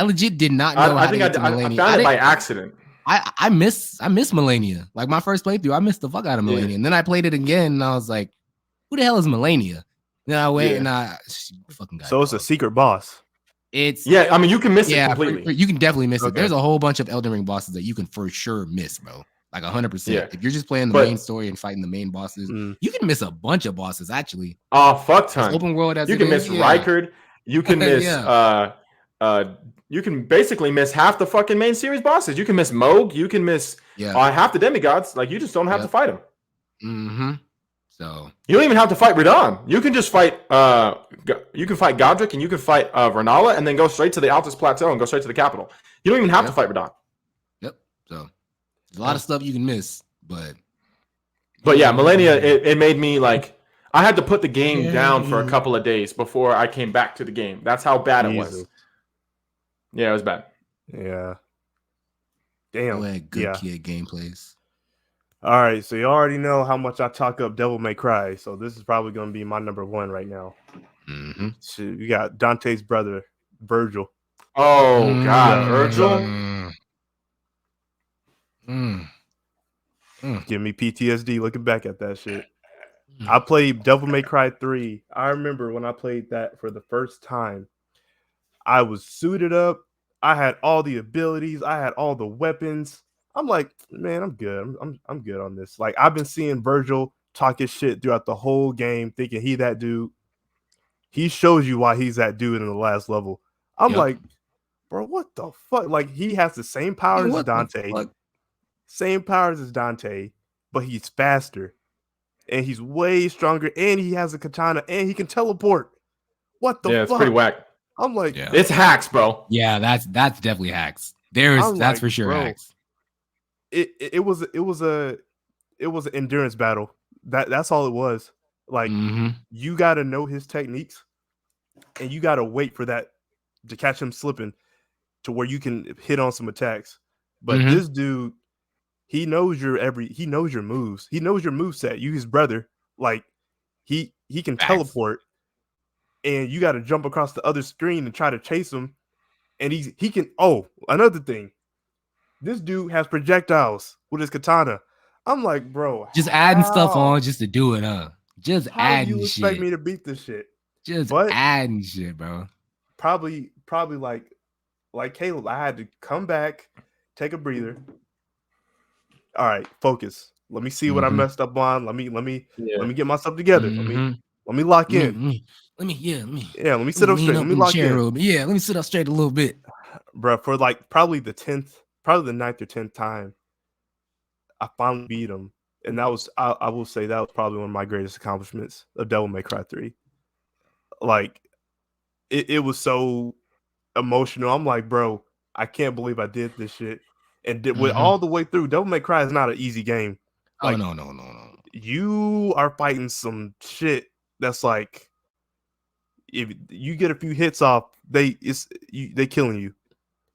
legit did not know how to get to Millennia. I found it by accident. I miss Millennia. Like, my first playthrough, I missed the fuck out of Millennia. And then I played it again, and I was like, who the hell is Millennia? Then I went and fucking got So it's a secret boss. I mean, you can miss it completely. You can definitely miss it. There's a whole bunch of Elden Ring bosses that you can for sure miss, bro. Like 100%. Yeah. If you're just playing the main story and fighing the main bosses, you can miss a bunch of bosses, actually. Oh, fuck ton. Open world as you can miss Rykard. You can miss you can basically miss half the fucking main series bosses. You can miss Moog. You can miss half the demigods. Like, you just don't have to fight them. So you don't even have to fight Radahn. You can just fight. You can fight Godric and you can fight Renala, and then go straight to the Altus Plateau and go straight to the capital. You don't even have to fight Radahn. Yep. So there's a lot of stuff you can miss, but yeah, Millennia. It made me like, I had to put the game down for a couple of days before I came back to the game. That's how bad it was. Yeah, it was bad. Yeah. Damn. Good kid gameplays. All right, so you already know how much I talk up Devil May Cry, so this is probably going to be my number one right now. So you got Dante's brother, Virgil. Oh, God, Virgil? Give me PTSD looking back at that shit. I played Devil May Cry 3. I remember when I played that for the first time, I was suited up. I had all the abilities. I had all the weapons. I'm like, man, I'm good. I'm good on this. Like, I've been seeing Virgil talk his shit throughout the whole game, thinking he that dude. He shows you why he's that dude in the last level. I'm like, bro, what the fuck? Like, he has the same powers as Dante. Same powers as Dante, but he's faster. And he's way stronger. And he has a katana. And he can teleport. What the fuck? Yeah, it's pretty whack. I'm like, it's hacks, bro. Yeah, that's definitely hacks. That's for sure hacks. It was an endurance battle. That's all it was. Like, you got to know his techniques, and you got to wait for that to catch him slipping to where you can hit on some attacks. But this dude, he knows your moves. He knows your moveset. You his brother. Like, he can teleport, and you got to jump across the other screen and try to chase him. And he can. Oh, another thing. This dude has projectiles with his katana. I'm like, bro, just adding stuff on just to do it, huh? Just adding shit. How you expect me to beat this shit? Just adding shit, bro. Probably like Caleb, I had to come back, take a breather. All right, focus. Let me see what I messed up on. Let me get myself together. Let me lock in. Let me sit up straight. Let me lock in. Let me sit up straight a little bit. Bro, for like probably the 9th or 10th time, I finally beat him. And that was, I will say, that was probably one of my greatest accomplishments of Devil May Cry 3. Like, it was so emotional. I'm like, bro, I can't believe I did this shit. And with all the way through, Devil May Cry is not an easy game. Like, no. You are fighting some shit that's like, if you get a few hits off, they killing you.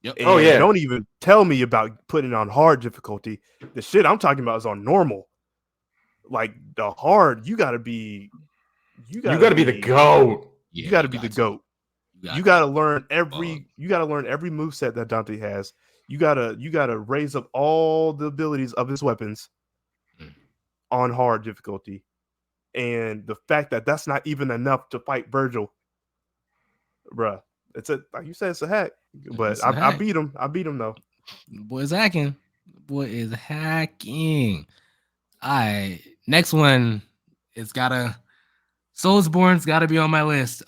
Yep. And don't even tell me about putting on hard difficulty. The shit I'm talking about is on normal. Like the hard, you gotta be the GOAT. You gotta be the GOAT. You gotta learn every moveset that Dante has. You gotta raise up all the abilities of his weapons on hard difficulty. And the fact that that's not even enough to fight Virgil, bruh. Like you said, it's a hack. But I beat him. I beat him though. Boy is hacking. All right. Next one. It's gotta Soulsborne's gotta be on my list.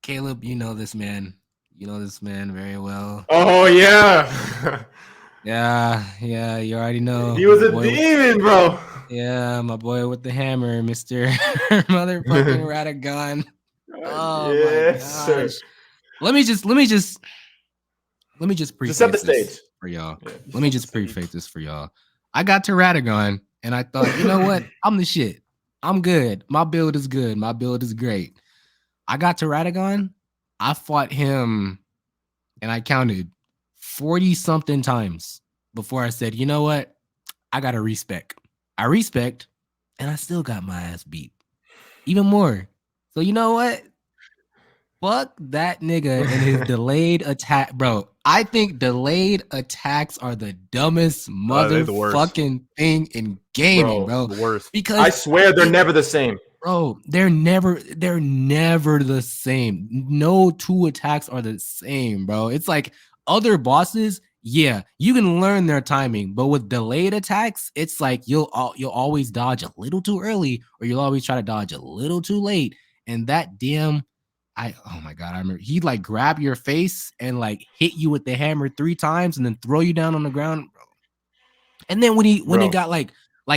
Caleb, you know this man. You know this man very well. Oh yeah. Yeah, you already know. He was a demon, bro. Yeah, my boy with the hammer, Mr. motherfucking Radagon. Oh my gosh. Sir. Let me just preface set the stage for y'all. Let me just preface this for y'all. I got to Radagon and I thought, you know what? I'm the shit. I'm good. My build is good. My build is great. I got to Radagon. I fought him and I counted 40 something times before I said, you know what? I got to respec. I respect and I still got my ass beat. Even more. So you know what? Fuck that nigga and his delayed attack. Bro, I think delayed attacks are the dumbest motherfucking thing in gaming, bro. The worst. Because I swear they're never the same. Bro, they're never the same. No two attacks are the same, bro. It's like other bosses, yeah, you can learn their timing, but with delayed attacks, it's like you'll always dodge a little too early or you'll always try to dodge a little too late. And that damn oh my god, I remember he'd like grab your face and like hit you with the hammer 3 times and then throw you down on the ground, bro. And then when he got like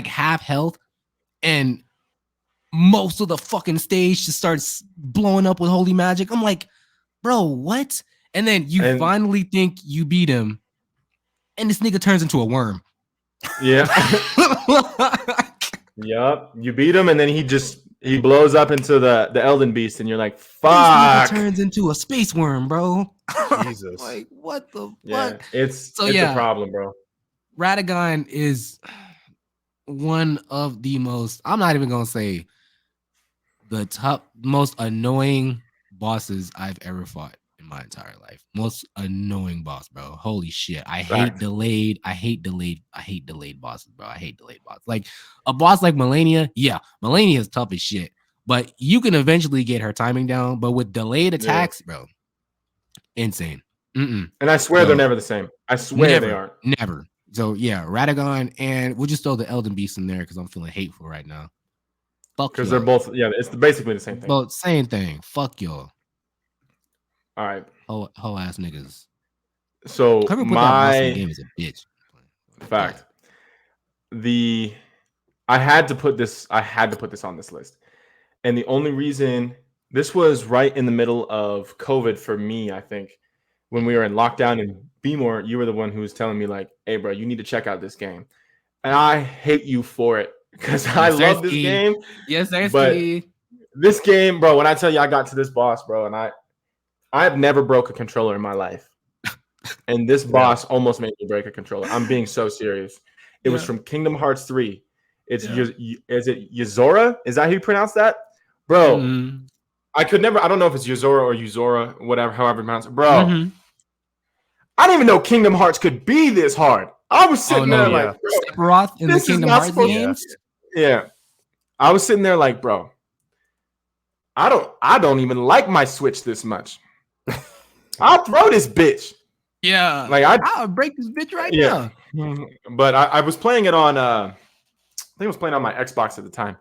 half health and most of the fucking stage just starts blowing up with holy magic, I'm like, bro, what? And then you finally think you beat him, and this nigga turns into a worm. Yeah. Yup. You beat him, and then he blows up into the Elden Beast, and you're like, fuck. He turns into a space worm, bro. Jesus. Like, what the Yeah, fuck? it's a problem, bro. Radagon is one of the most, I'm not even going to say the top, most annoying bosses I've ever fought in my entire life. Most annoying boss, bro. Holy shit. I hate delayed bosses, bro. I hate delayed bosses. Like a boss like Melania, yeah, Melania is tough as shit, but you can eventually get her timing down. But with delayed attacks, bro, insane. And I swear they're never the same. I swear they aren't. Never. So yeah, Radagon, and we'll just throw the Elden Beast in there because I'm feeling hateful right now. Fuck, because they're both, it's basically the same thing. Well, same thing. Fuck y'all. All right. Whole ass niggas. So my game is a bitch. Fact. I had to put this on this list. And the only reason, this was right in the middle of COVID for me, I think, when we were in lockdown, and B-More, you were the one who was telling me like, hey bro, you need to check out this game. And I hate you for it because I love this game. Yes, sir. But this game, bro, when I tell you I got to this boss, bro, and I've never broke a controller in my life. And this boss almost made me break a controller. I'm being so serious. It was from Kingdom Hearts 3. It's is it Yuzora? Is that how you pronounce that? Bro, I could never, I don't know if it's Yuzora or Yuzora, whatever, however you pronounce it. Bro, I didn't even know Kingdom Hearts could be this hard. I was sitting there like, Sephiroth in the Kingdom Hearts games? Yeah. I was sitting there like, bro, I don't even like my Switch this much. I'll throw this bitch. Yeah. Like I'll break this bitch right now. But I was playing it on I think I was playing on my Xbox at the time.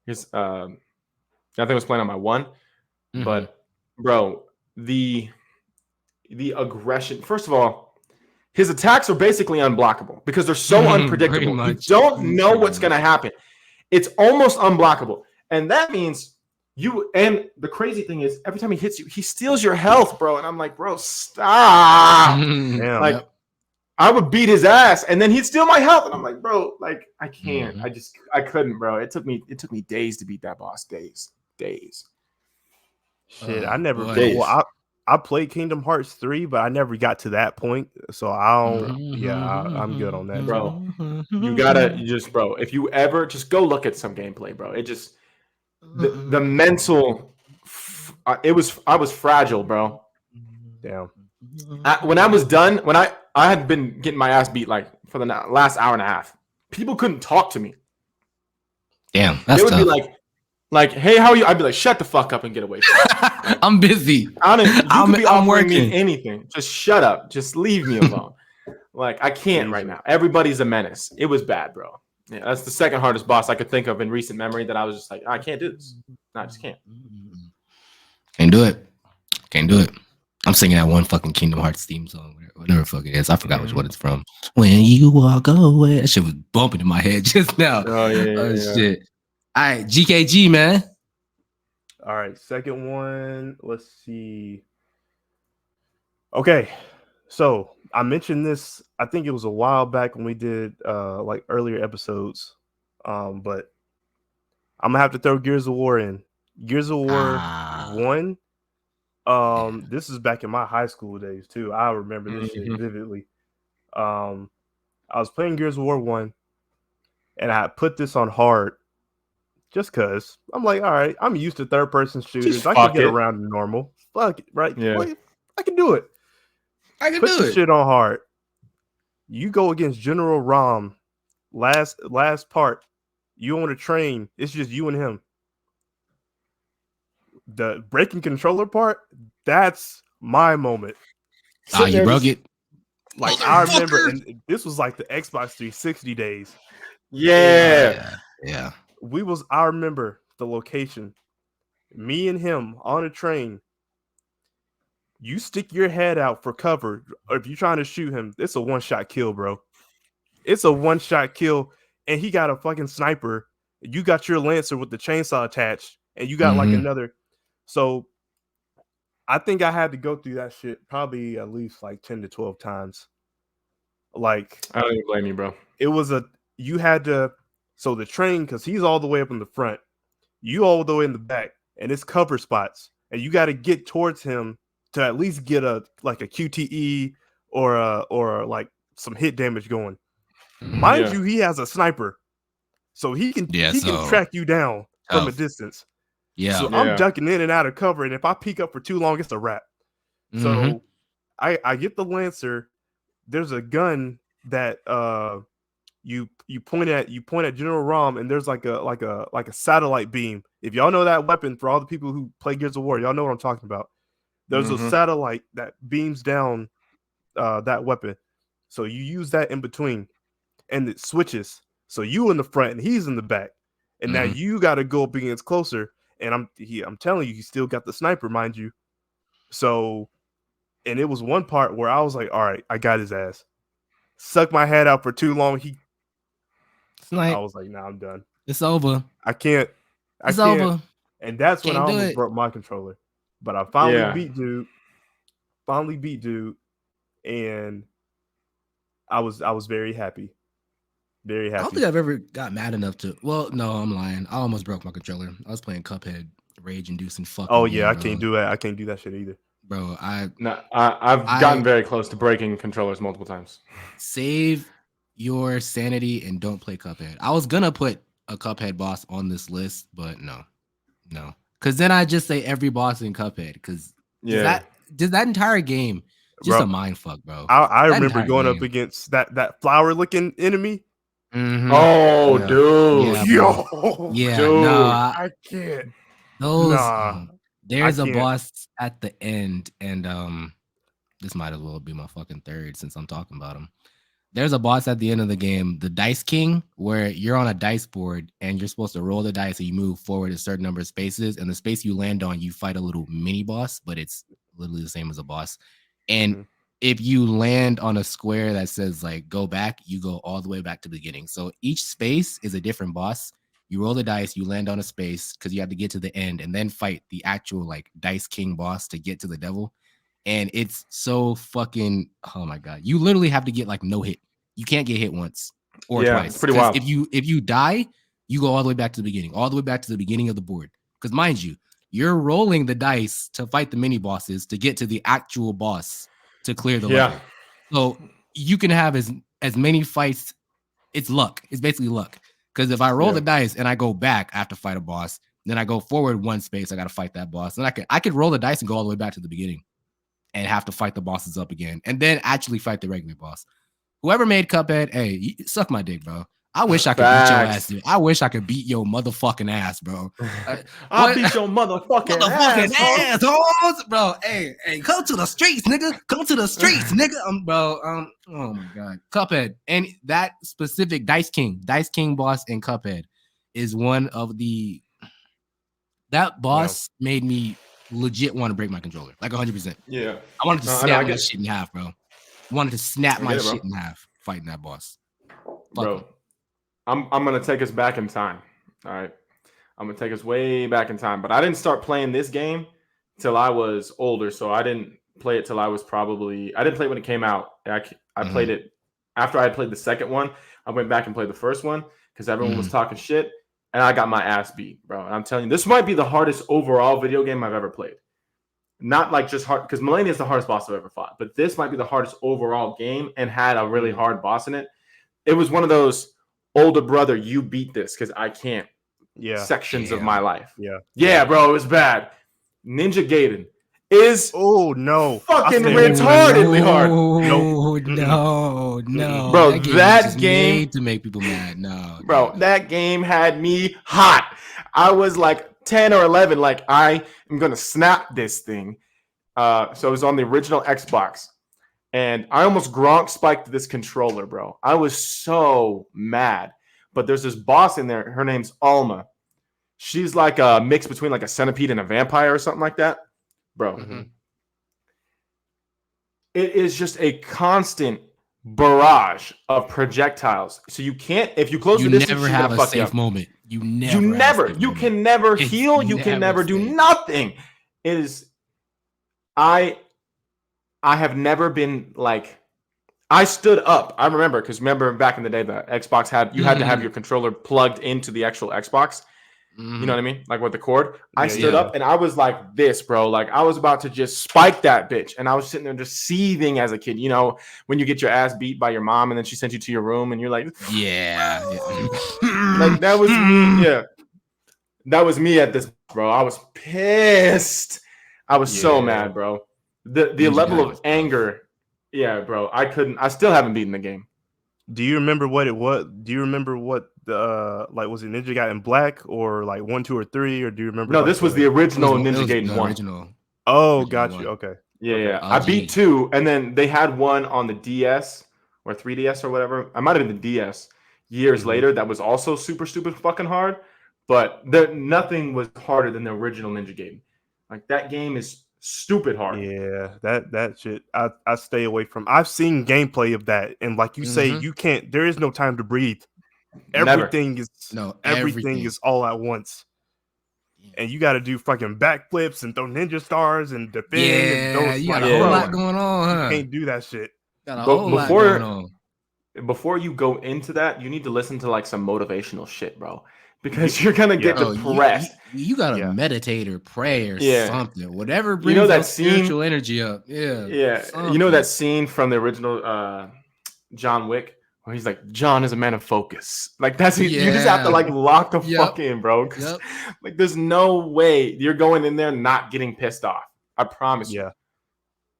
I think I was playing on my One. But bro, the aggression, first of all, his attacks are basically unblockable because they're so unpredictable. You don't know what's going to happen. It's almost unblockable. And that means And the crazy thing is, every time he hits you, he steals your health, bro. And I'm like, bro, stop. Damn. Like, I would beat his ass, and then he'd steal my health, and I'm like, bro, like, I can't. I couldn't, bro. It took me days to beat that boss. Days. Shit, I never. Well, I played Kingdom Hearts 3, but I never got to that point. So I don't. Yeah, I'm good on that, bro. You gotta bro. If you ever just go look at some gameplay, bro. It just the mental. I was fragile, bro. Damn. When I was done, when I had been getting my ass beat like for the last hour and a half, people couldn't talk to me. Damn, that's they would tough. be like, hey, how are you? I'd be like, shut the fuck up and get away from me. Like, I'm busy. I'm working. Anything. Just shut up. Just leave me alone. Like, I can't right now. Everybody's a menace. It was bad, bro. Yeah, that's the second hardest boss I could think of in recent memory that I was just like, I can't do this. No, I just can't. Can't do it. I'm singing that one fucking Kingdom Hearts theme song, whatever the fuck it is. I forgot which one it's from. When you walk away. That shit was bumping in my head just now. Oh, yeah. Shit. All right, GKG, man. All right, second one. Let's see. Okay, so I mentioned this. I think it was a while back when we did like earlier episodes, but I'm gonna have to throw Gears of War in. Gears of War 1. This is back in my high school days too. I remember this shit vividly. I was playing Gears of War 1, and I put this on hard. Just cause I'm like, all right, I'm used to third-person shooters. I can get around to normal. Fuck it, right? Yeah. Boy, I can do it. Put the shit on hard. You go against General Rom. Last part. You on a train. It's just you and him. The breaking controller part. That's my moment. You broke it. Like I remember, and this was like the Xbox 360 days. Yeah. I remember the location. Me and him on a train. You stick your head out for cover. Or if you're trying to shoot him, it's a one-shot kill, bro. It's a one-shot kill, and he got a fucking sniper. You got your Lancer with the chainsaw attached, and you got like another. So I think I had to go through that shit probably at least like 10 to 12 times. Like, I don't even blame you, bro. It was you had to. So the train, because he's all the way up in the front, you all the way in the back, and it's cover spots, and you got to get towards him to at least get a QTE or like some hit damage going. Mind you, he has a sniper, so he can track you down from a distance. Yeah. So I'm ducking in and out of cover, and if I peek up for too long, it's a wrap. So I get the Lancer. There's a gun that you point at General Rom, and there's like a satellite beam. If y'all know that weapon, for all the people who play Gears of War, y'all know what I'm talking about. There's a satellite that beams down that weapon. So you use that in between, and it switches. So you in the front and he's in the back, and now you got to go up against closer. And I'm telling you, he still got the sniper, mind you. So, and it was one part where I was like, all right, I got his ass. Sucked my head out for too long. I was like, nah, I'm done. It's over. I can't. Over. And that's when I almost broke my controller. But I finally beat dude. And I was very happy. Very happy. I don't think I've ever got mad enough to. Well, no, I'm lying. I almost broke my controller. I was playing Cuphead, rage-inducing fucking. Oh yeah, I can't do that. I can't do that shit either, bro. I've gotten very close to breaking controllers multiple times. Save your sanity and don't play Cuphead. I was gonna put a Cuphead boss on this list, but no, because then I just say every boss in Cuphead. Because that entire game just a mind fuck, bro. I remember going up against that flower-looking enemy. Oh, dude. Dude. I can't. There's a boss at the end, and this might as well be my fucking third since I'm talking about him. There's a boss at the end of the game, the Dice King, where you're on a dice board and you're supposed to roll the dice and you move forward a certain number of spaces, and the space you land on, you fight a little mini boss, but it's literally the same as a boss. And if you land on a square that says like go back, you go all the way back to the beginning. So each space is a different boss, You roll the dice, you land on a space because you have to get to the end and then fight the actual like Dice King boss to get to the devil. And it's so fucking, oh my God. You literally have to get like no hit. You can't get hit once or twice. It's pretty wild. If you die, you go all the way back to the beginning, all the way back to the beginning of the board. Because mind you, you're rolling the dice to fight the mini bosses to get to the actual boss to clear the level. So you can have as many fights. It's luck. It's basically luck. Because if I roll the dice and I go back, I have to fight a boss. Then I go forward one space, I got to fight that boss. Then I could roll the dice and go all the way back to the beginning and have to fight the bosses up again and then actually fight the regular boss. Whoever made Cuphead, hey, suck my dick, bro. I wish I could beat your ass, dude. I wish I could beat your motherfucking ass, bro. I'll beat your motherfucking ass, bro. Hey, come to the streets, nigga. Come to the streets, nigga. Bro. Oh my God, Cuphead and that specific Dice King boss in Cuphead is one of the. That boss made me legit want to break my controller, like 100%. Yeah, I wanted to snap my shit in half, bro. I wanted to snap my shit in half fighting that boss, bro. I'm gonna take us back in time. All right, I'm gonna take us way back in time. But I didn't start playing this game till I was older, so I didn't play it till I was I didn't play it when it came out. I played it after I had played the second one. I went back and played the first one because everyone was talking shit, and I got my ass beat, bro. And I'm telling you, this might be the hardest overall video game I've ever played. Not like just hard, because Millennia is the hardest boss I've ever fought, but this might be the hardest overall game and had a really hard boss in it. It was one of those older brother, you beat this because I can't. Sections of my life. Yeah, bro, it was bad. Ninja Gaiden is fucking retardedly hard. No, bro, that game made to make people mad. No, bro, that game had me hot. I was like 10 or 11, like I am gonna snap this thing. So it was on the original Xbox. And I almost Gronk spiked this controller, bro. I was so mad. But there's this boss in there. Her name's Alma. She's like a mix between like a centipede and a vampire or something like that. Bro. It is just a constant barrage of projectiles. So you can't, if you close the distance, you never have a safe moment. You can never heal. You can never do nothing. It is, I have never been like, I stood up. I remember back in the day, the Xbox had to have your controller plugged into the actual Xbox. You know what I mean? Like with the cord. I stood up and I was like this, bro. Like I was about to just spike that bitch. And I was sitting there just seething as a kid. You know, when you get your ass beat by your mom and then she sent you to your room and you're like, like that was me. Yeah. That was me at this, bro. I was pissed. I was so mad, bro. The level of anger. Yeah, bro. I still haven't beaten the game. Do you remember what it was? Do you remember what the like was it Ninja Gaiden Black or like 1, 2, or 3? Or do you remember? No, this was the original Ninja Gaiden 1. Original. Oh, got you. Okay. Yeah. I beat 2, and then they had one on the DS or 3DS or whatever. I might have been the DS years later that was also super stupid fucking hard. But nothing was harder than the original Ninja Gaiden. Like that game is stupid hard. Yeah, that shit I stay away from. I've seen gameplay of that, and like you say, you can't. There is no time to breathe. Everything is all at once, and you got to do fucking backflips and throw ninja stars and defend. And you got a whole lot going on. Huh? You can't do that shit. Got a whole lot going on. Before you go into that, you need to listen to like some motivational shit, bro. Because you're gonna get depressed. You gotta meditate or pray or something. Whatever brings that spiritual energy up. Yeah. Something. You know that scene from the original John Wick where he's like, John is a man of focus. Like you just have to like lock the fuck in, bro. Like there's no way you're going in there not getting pissed off. I promise you.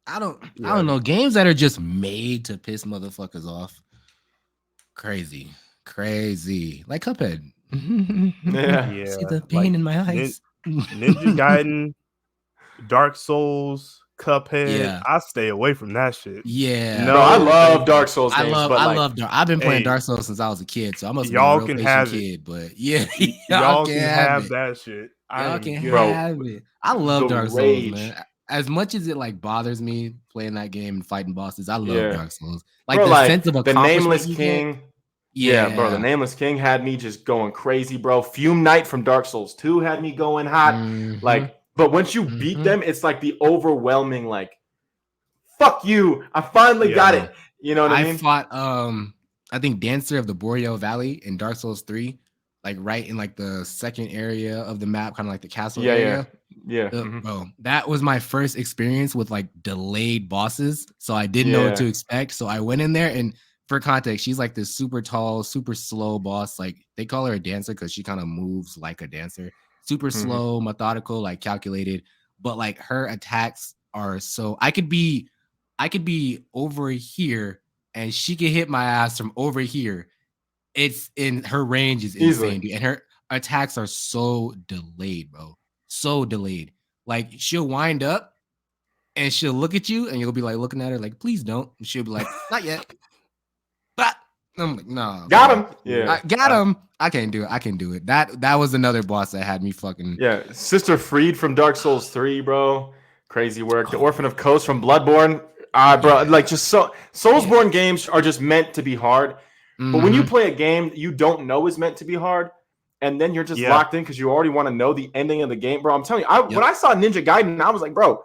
I don't know. Games that are just made to piss motherfuckers off. Crazy. Like Cuphead. See the pain in my eyes. Ninja Gaiden, Dark Souls, Cuphead. I stay away from that shit. No, I love Dark Souls games. I've been playing Dark Souls since I was a kid, so I must be y'all a can real have kid. it. But y'all can have that shit. Y'all can have it. I love Dark Souls, man. As much as it like bothers me playing that game and fighting bosses, I love Dark Souls. Like the sense of accomplishment. The Nameless King. Yeah, bro. The Nameless King had me just going crazy, bro. Fume Knight from Dark Souls 2 had me going hot. Like, but once you beat them, it's like the overwhelming, like, fuck you. I finally got it. You know what I mean? I fought I think Dancer of the Boreal Valley in Dark Souls 3, like right in like the second area of the map, kind of like the castle area. Yeah. Bro, that was my first experience with like delayed bosses. So I didn't know what to expect. So I went in there, and for context, she's like this super tall, super slow boss. Like they call her a dancer because she kind of moves like a dancer. Super slow, methodical, like calculated. But like her attacks are so I could be over here and she can hit my ass from over here. It's in her range is insane, dude. And her attacks are so delayed, bro. So delayed. Like she'll wind up and she'll look at you and you'll be like looking at her like, please don't. And she'll be like, not yet. But I'm like, no. Got him. Yeah. I got him. I can't do it. I can do it. That was another boss that had me fucking. Yeah. Sister Freed from Dark Souls 3, bro. Crazy work. The Orphan of Kos from Bloodborne. Bro, like just Soulsborne games are just meant to be hard. But when you play a game you don't know is meant to be hard, and then you're just locked in because you already want to know the ending of the game, bro. I'm telling you, when I saw Ninja Gaiden, I was like, bro,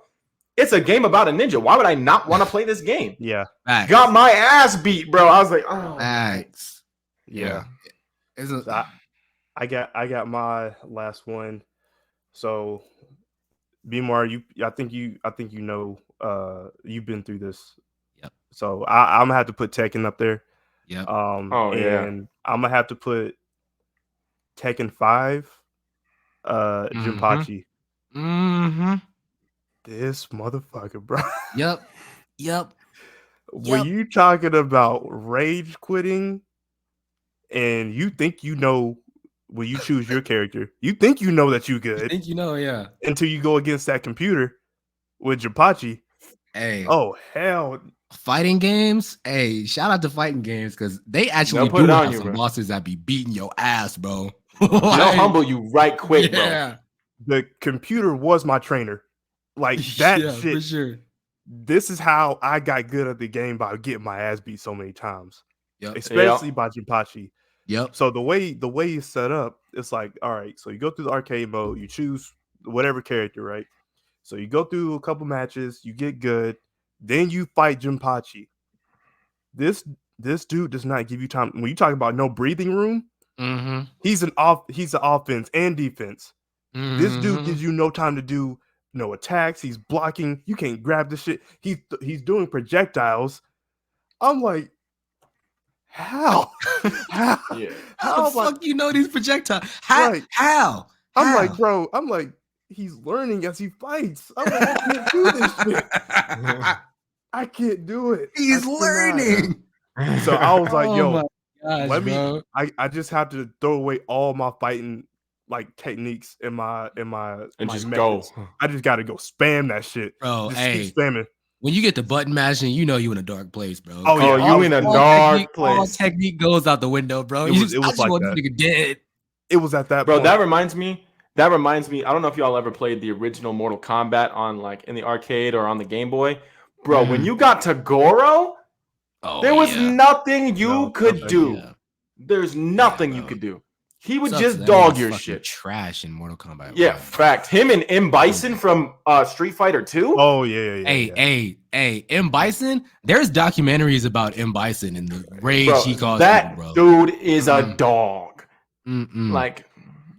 it's a game about a ninja. Why would I not want to play this game? Yeah. Got my ass beat, bro. I was like, oh. Yeah. I got my last one. So, Bmar, I think you know, you've been through this. Yep. So I'm gonna have to put Tekken up there. Yep. And I'm gonna have to put Tekken 5, Jinpachi. This motherfucker, bro. Yep. When you talking about rage quitting, and you think you know when you choose your character, you think you know that you good. You think you know, yeah. Until you go against that computer with Jinpachi. Hey. Oh hell. Fighting games, hey, shout out to fighting games because they actually do have some bosses that be beating your ass, bro. They'll humble you right quick, bro. The computer was my trainer. Like that shit. For sure. This is how I got good at the game, by getting my ass beat so many times. Yep. Especially by Jinpachi. Yep. So the way it's set up, it's like, all right, so you go through the arcade mode, you choose whatever character, right? So you go through a couple matches, you get good, then you fight Jinpachi. This dude does not give you time. When you talk about no breathing room, he's an offense and defense. This dude gives you no time to do no attacks. He's blocking. You can't grab the shit. He's doing projectiles. I'm like, how? How? Yeah. How the fuck you know these projectiles? How? I'm like, bro. I'm like, he's learning as he fights. I'm like, I can't do this shit. I can't do it. He's learning. So I was like, yo, let me. I just have to throw away all my fighting like techniques and my just methods. go. I just gotta go spam that shit, bro. Just keep spamming. When you get the button mashing, you know you in a dark place, bro. Oh yeah, you in a dark place. All technique goes out the window, bro. It was like that. Nigga dead. It was at that bro. point. That reminds me. I don't know if y'all ever played the original Mortal Kombat on like in the arcade or on the Game Boy, bro. When you got to Goro, there was nothing you could do. Yeah. There's nothing you could do. He would just dog your shit. Trash in Mortal Kombat. Yeah, fact. Him and M. Bison from Street Fighter 2. Oh yeah. Hey, M. Bison. There's documentaries about M. Bison and the rage he caused. That people, dude is a dog. Like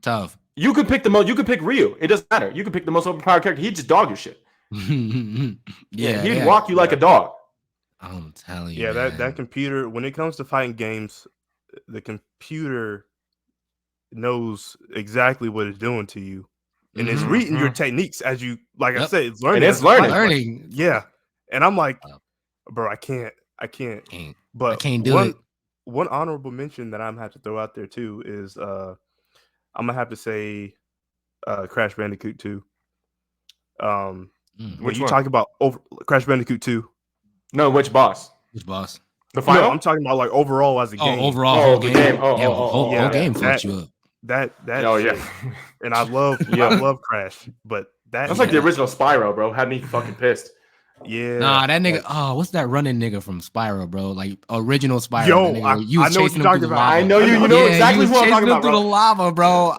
tough. You could pick You could pick Ryu. It doesn't matter. You could pick the most overpowered character. He'd just dog your shit. He'd walk you like a dog. I'm telling you. Yeah, that computer. When it comes to fighting games, the computer knows exactly what it's doing to you, and it's reading your techniques as you, like I said, it's learning. And it's learning. Yeah, and I'm like, bro, I can't. But I can't do it. One honorable mention that I'm gonna have to throw out there too is I'm gonna have to say Crash Bandicoot 2. When you talk about Crash Bandicoot 2. No, which boss? Which boss? The final? No, I'm talking about like overall as a game. Overall the game. Whole game fucked you up. That shit. And I love Crash, but that's like the original Spyro, bro. Had me fucking pissed. Yeah. Nah, that nigga. Oh, what's that running nigga from Spyro, bro? Like original Spyro. Yo, that nigga, I know what you're talking about. I know you know exactly what I'm talking about, bro. Through the lava, bro.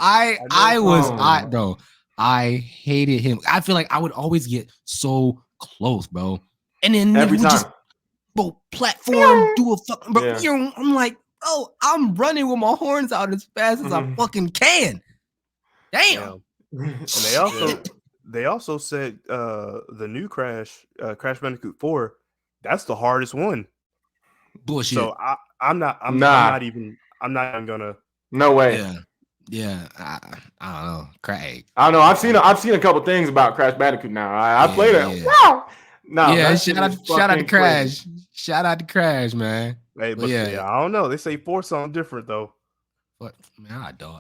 I hated him. I feel like I would always get so close, bro. And then every time, just platform, do a fucking bro. Yeah. I'm like, oh, I'm running with my horns out as fast as I fucking can. Damn. And they also said the new Crash Bandicoot 4, that's the hardest one. Bullshit. So I'm not even gonna. No way. Yeah. I don't know. Craig. I don't know. I've seen a couple things about Crash Bandicoot now. I played it. Yeah. Wow. No. Yeah. Shout out to Crash. Crazy. Shout out to Crash, man. Hey, but yeah, I don't know. They say 4 something different though. What man? Go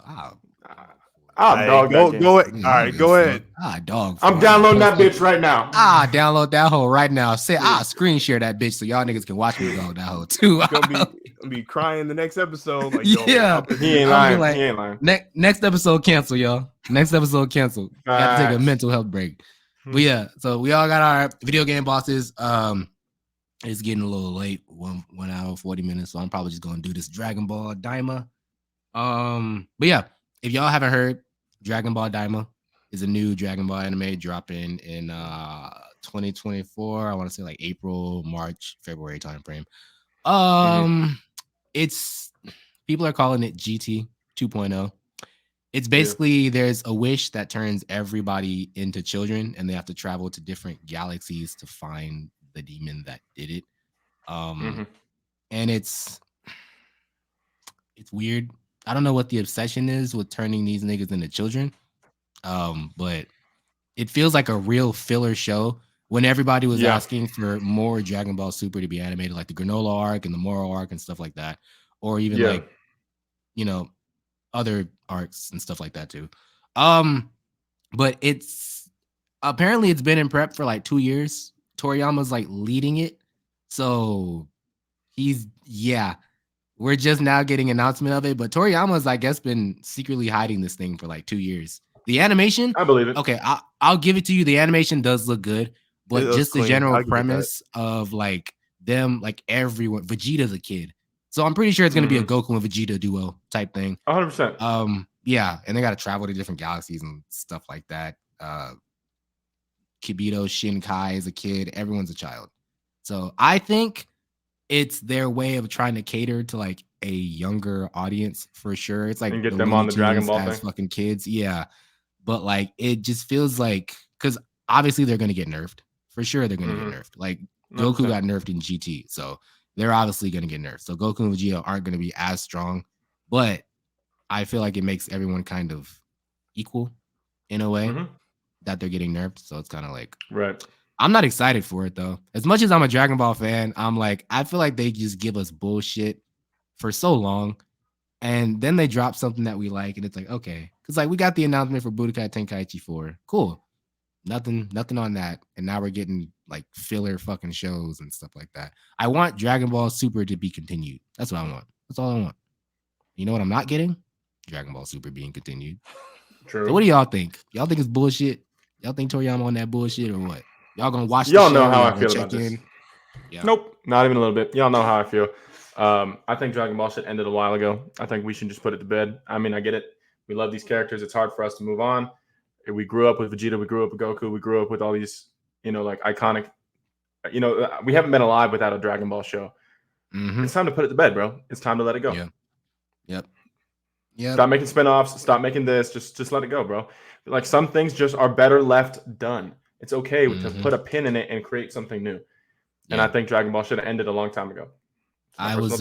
ahead. Go ahead. Dog. I'm downloading that bitch right now. Download that hoe right now. Screen share that bitch so y'all niggas can watch me download that hoe too. Gonna be crying the next episode. Like, he ain't lying. He ain't lying. Next episode cancel, y'all. Next episode cancel. Got to take a mental health break. But yeah, so we all got our video game bosses. It's getting a little late. 1 hour 40 minutes. So I'm probably just gonna do this Dragonball Daima. But yeah, if y'all haven't heard, Dragonball Daima is a new Dragon Ball anime dropping in 2024. I want to say like April, March, February timeframe. It's people are calling it GT 2.0. It's basically there's a wish that turns everybody into children, and they have to travel to different galaxies to find the demon that did it. And it's weird. I don't know what the obsession is with turning these niggas into children. But it feels like a real filler show when everybody was asking for more Dragon Ball Super to be animated, like the Granola arc and the Moral arc and stuff like that, or even like, you know, other arcs and stuff like that too. But it's apparently it's been in prep for like 2 years. Toriyama's like leading it, so we're just now getting announcement of it. But Toriyama's, I guess, been secretly hiding this thing for like 2 years. The animation, I believe it. Okay, I'll give it to you. The animation does look good, but just the general premise of like them, like everyone, Vegeta's a kid, so I'm pretty sure it's gonna be a Goku and Vegeta duo type thing. 100%. Yeah, and they got to travel to different galaxies and stuff like that. Kibito Shinkai is a kid. Everyone's a child. So I think it's their way of trying to cater to like a younger audience for sure. It's like and get them on the Dragon Ball thing. Fucking kids, yeah. But like it just feels like because obviously they're gonna get nerfed for sure. They're gonna get nerfed. Like Goku got nerfed in GT, so they're obviously gonna get nerfed. So Goku and Vegeta aren't gonna be as strong, but I feel like it makes everyone kind of equal in a way that they're getting nerfed. So it's kind of like I'm not excited for it though. As much as I'm a Dragon Ball fan, I'm like, I feel like they just give us bullshit for so long. And then they drop something that we like, and it's like, okay. Because like we got the announcement for Budokai Tenkaichi 4. Cool. Nothing on that. And now we're getting like filler fucking shows and stuff like that. I want Dragon Ball Super to be continued. That's what I want. That's all I want. You know what I'm not getting? Dragon Ball Super being continued. True. So what do y'all think? Y'all think it's bullshit? Y'all think Toriyama on that bullshit or what? Y'all gonna watch y'all the show? Know how I feel about this. Yeah. Nope, not even a little bit. Y'all know how I feel. I think Dragon Ball shit ended a while ago. I think we should just put it to bed. I mean, I get it. We love these characters. It's hard for us to move on. We grew up with Vegeta. We grew up with Goku. We grew up with all these, like iconic, we haven't been alive without a Dragon Ball show. It's time to put it to bed, bro. It's time to let it go. Yep. Stop making spinoffs. Stop making this. Just let it go, bro. Like some things just are better left done. It's okay to put a pin in it and create something new. And I think Dragon Ball should have ended a long time ago. I was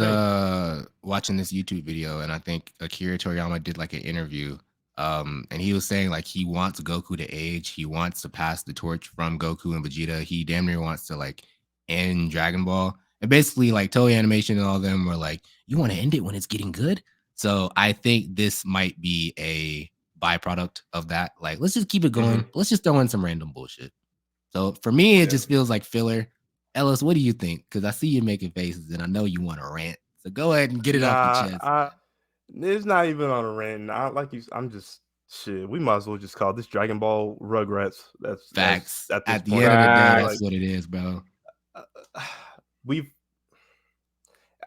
watching this YouTube video, and I think Akira Toriyama did like an interview. And he was saying like he wants Goku to age. He wants to pass the torch from Goku and Vegeta. He damn near wants to like end Dragon Ball. And basically like Toei Animation and all of them were like, you want to end it when it's getting good? So I think this might be a byproduct of that. Like, let's just keep it going. Let's just throw in some random bullshit. So for me, it just feels like filler. Ellis, what do you think? Because I see you making faces, and I know you want to rant. So go ahead and get it off your chest. It's not even on a rant. I'm just shit, we might as well just call this Dragon Ball Rugrats. That's facts. At At the point. end of the day, that's what it is, bro.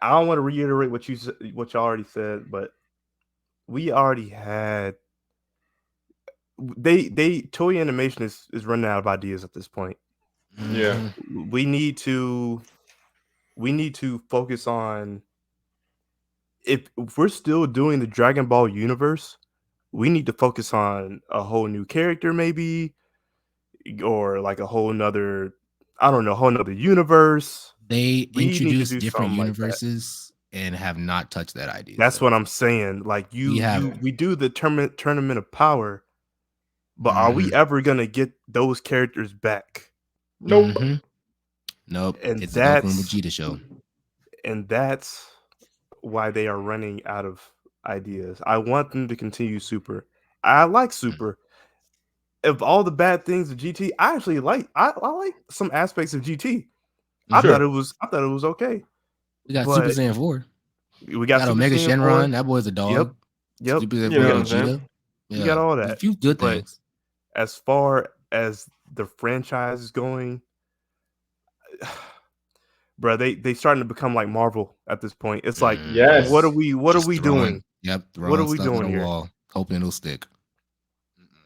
I don't want to reiterate what you already said, but we already had. Toei Animation is running out of ideas at this point. Yeah, we need to focus on, if we're still doing the Dragon Ball universe, we need to focus on a whole new character, maybe, or like a whole nother, I don't know, whole nother universe. They introduced different universes and have not touched that idea. That's what I'm saying. Like we do the tournament of power, but are we ever gonna get those characters back? Nope. Nope. And it's a Goku and Vegeta show. And that's why they are running out of ideas. I want them to continue Super. I like Super. Of all the bad things of GT, I actually like I like some aspects of GT. I thought it was okay. We got Super Saiyan 4. We got Omega Shenron. That boy's a dog. Yep. Super Vegeta. You got all that. A few good things. As far as the franchise is going, bro, they starting to become like Marvel at this point. It's like, what are we doing? Yep. What are we doing here? Wall, hoping it'll stick.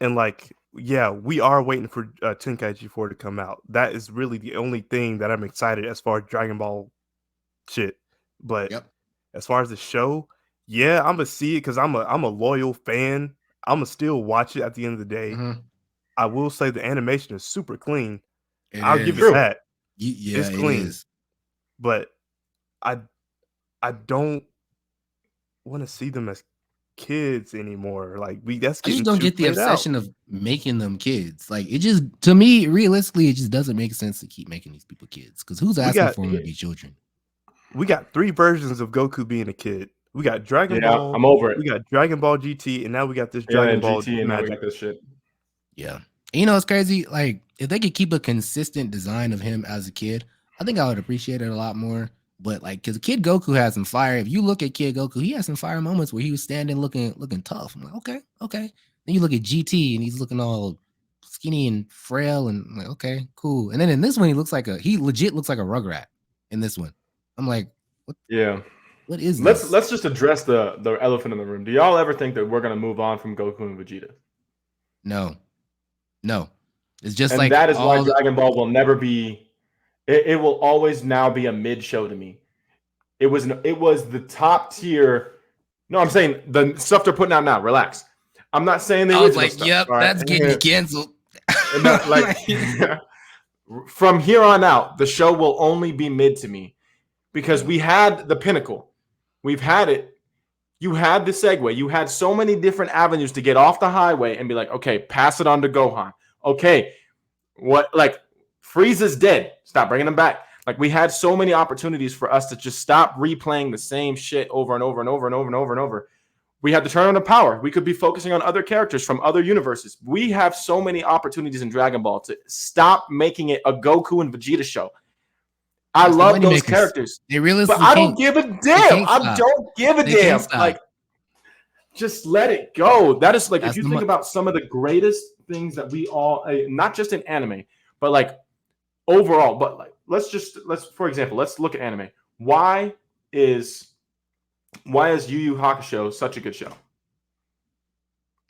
And like, yeah, we are waiting for Tenkaichi 4 to come out. That is really the only thing that I'm excited as far as Dragon Ball shit. But as far as the show, yeah, I'm gonna see it because I'm a loyal fan. I'm gonna still watch it at the end of the day. I will say the animation is super clean. I'll give it that. Yeah, it's clean. It is. But I don't want to see them as kids anymore. Like I just don't get the obsession of making them kids. Like, it just, to me, realistically, it just doesn't make sense to keep making these people kids. Because who's asking for them to be children? We got 3 versions of Goku being a kid. We got Dragon Ball. I'm over it. We got Dragon Ball GT, and now we got this Dragon Ball GT, and Magic. now we got this shit. Yeah. And you know, it's crazy. Like, if they could keep a consistent design of him as a kid, I think I would appreciate it a lot more. But like, because Kid Goku has some fire. If you look at Kid Goku, he has some fire moments where he was standing looking tough. I'm like, okay. Then you look at GT and he's looking all skinny and frail, and I'm like, okay, cool. And then in this one, he legit looks like a Rugrat in this one. I'm like, what? Yeah. What is this? Let's just address the elephant in the room. Do y'all ever think that we're gonna move on from Goku and Vegeta? No. It's just and that is why Dragon Ball will never be. It will always now be a mid show to me. It was the top tier. No, I'm saying the stuff they're putting out now. Relax. I'm not saying the original stuff. Yep, right? That's getting canceled. From here on out, the show will only be mid to me, because we had the pinnacle. We've had it. You had the segue. You had so many different avenues to get off the highway and be like, okay, pass it on to Gohan. Okay, what, like, Frieza's dead. Stop bringing him back. Like, we had so many opportunities for us to just stop replaying the same shit over and over and over and over and over and over. We had to turn on the power. We could be focusing on other characters from other universes. We have so many opportunities in Dragon Ball to stop making it a Goku and Vegeta show. I love those characters. But I don't give a damn. I don't give a damn. Like, just let it go. That is like, if you think about some of the greatest things that we all, not just in anime, but like overall, but like, let's for example, let's look at anime. Why is Yu Yu Hakusho such a good show?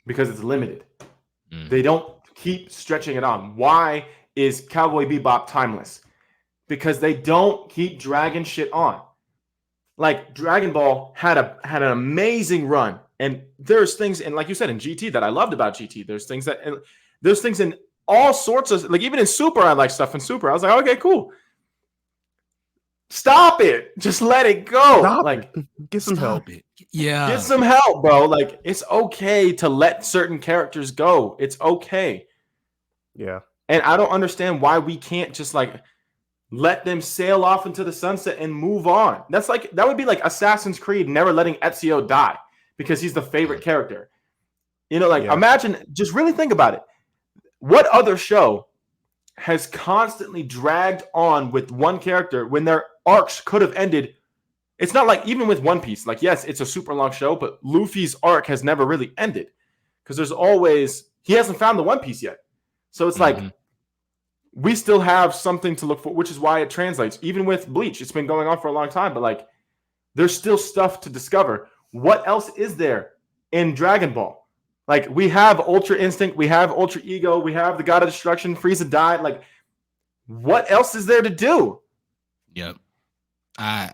Because it's limited. They don't keep stretching it on. Why is Cowboy Bebop timeless? Because they don't keep dragging shit on. Like, Dragon Ball had an amazing run, and there's things, and like you said, in GT that I loved about GT. There's things in all sorts of, like, even in Super, I like stuff in Super. I was like, okay, cool. Stop it. Just let it go. Get some help. Yeah. Get some help, bro. Like, it's okay to let certain characters go. It's okay. Yeah. And I don't understand why we can't just like let them sail off into the sunset and move on. That would be like Assassin's Creed never letting Ezio die because he's the favorite character. You know, like, imagine, just really think about it. What other show has constantly dragged on with one character when their arcs could have ended? It's not like, even with One Piece, like, yes, it's a super long show, but Luffy's arc has never really ended because he hasn't found the One Piece yet. So it's like we still have something to look for, which is why it translates. Even with Bleach, it's been going on for a long time, but like there's still stuff to discover. What else is there in Dragon Ball? Like we have Ultra Instinct, we have Ultra Ego, we have the God of Destruction, Frieza died. Like what else is there to do? Yep. I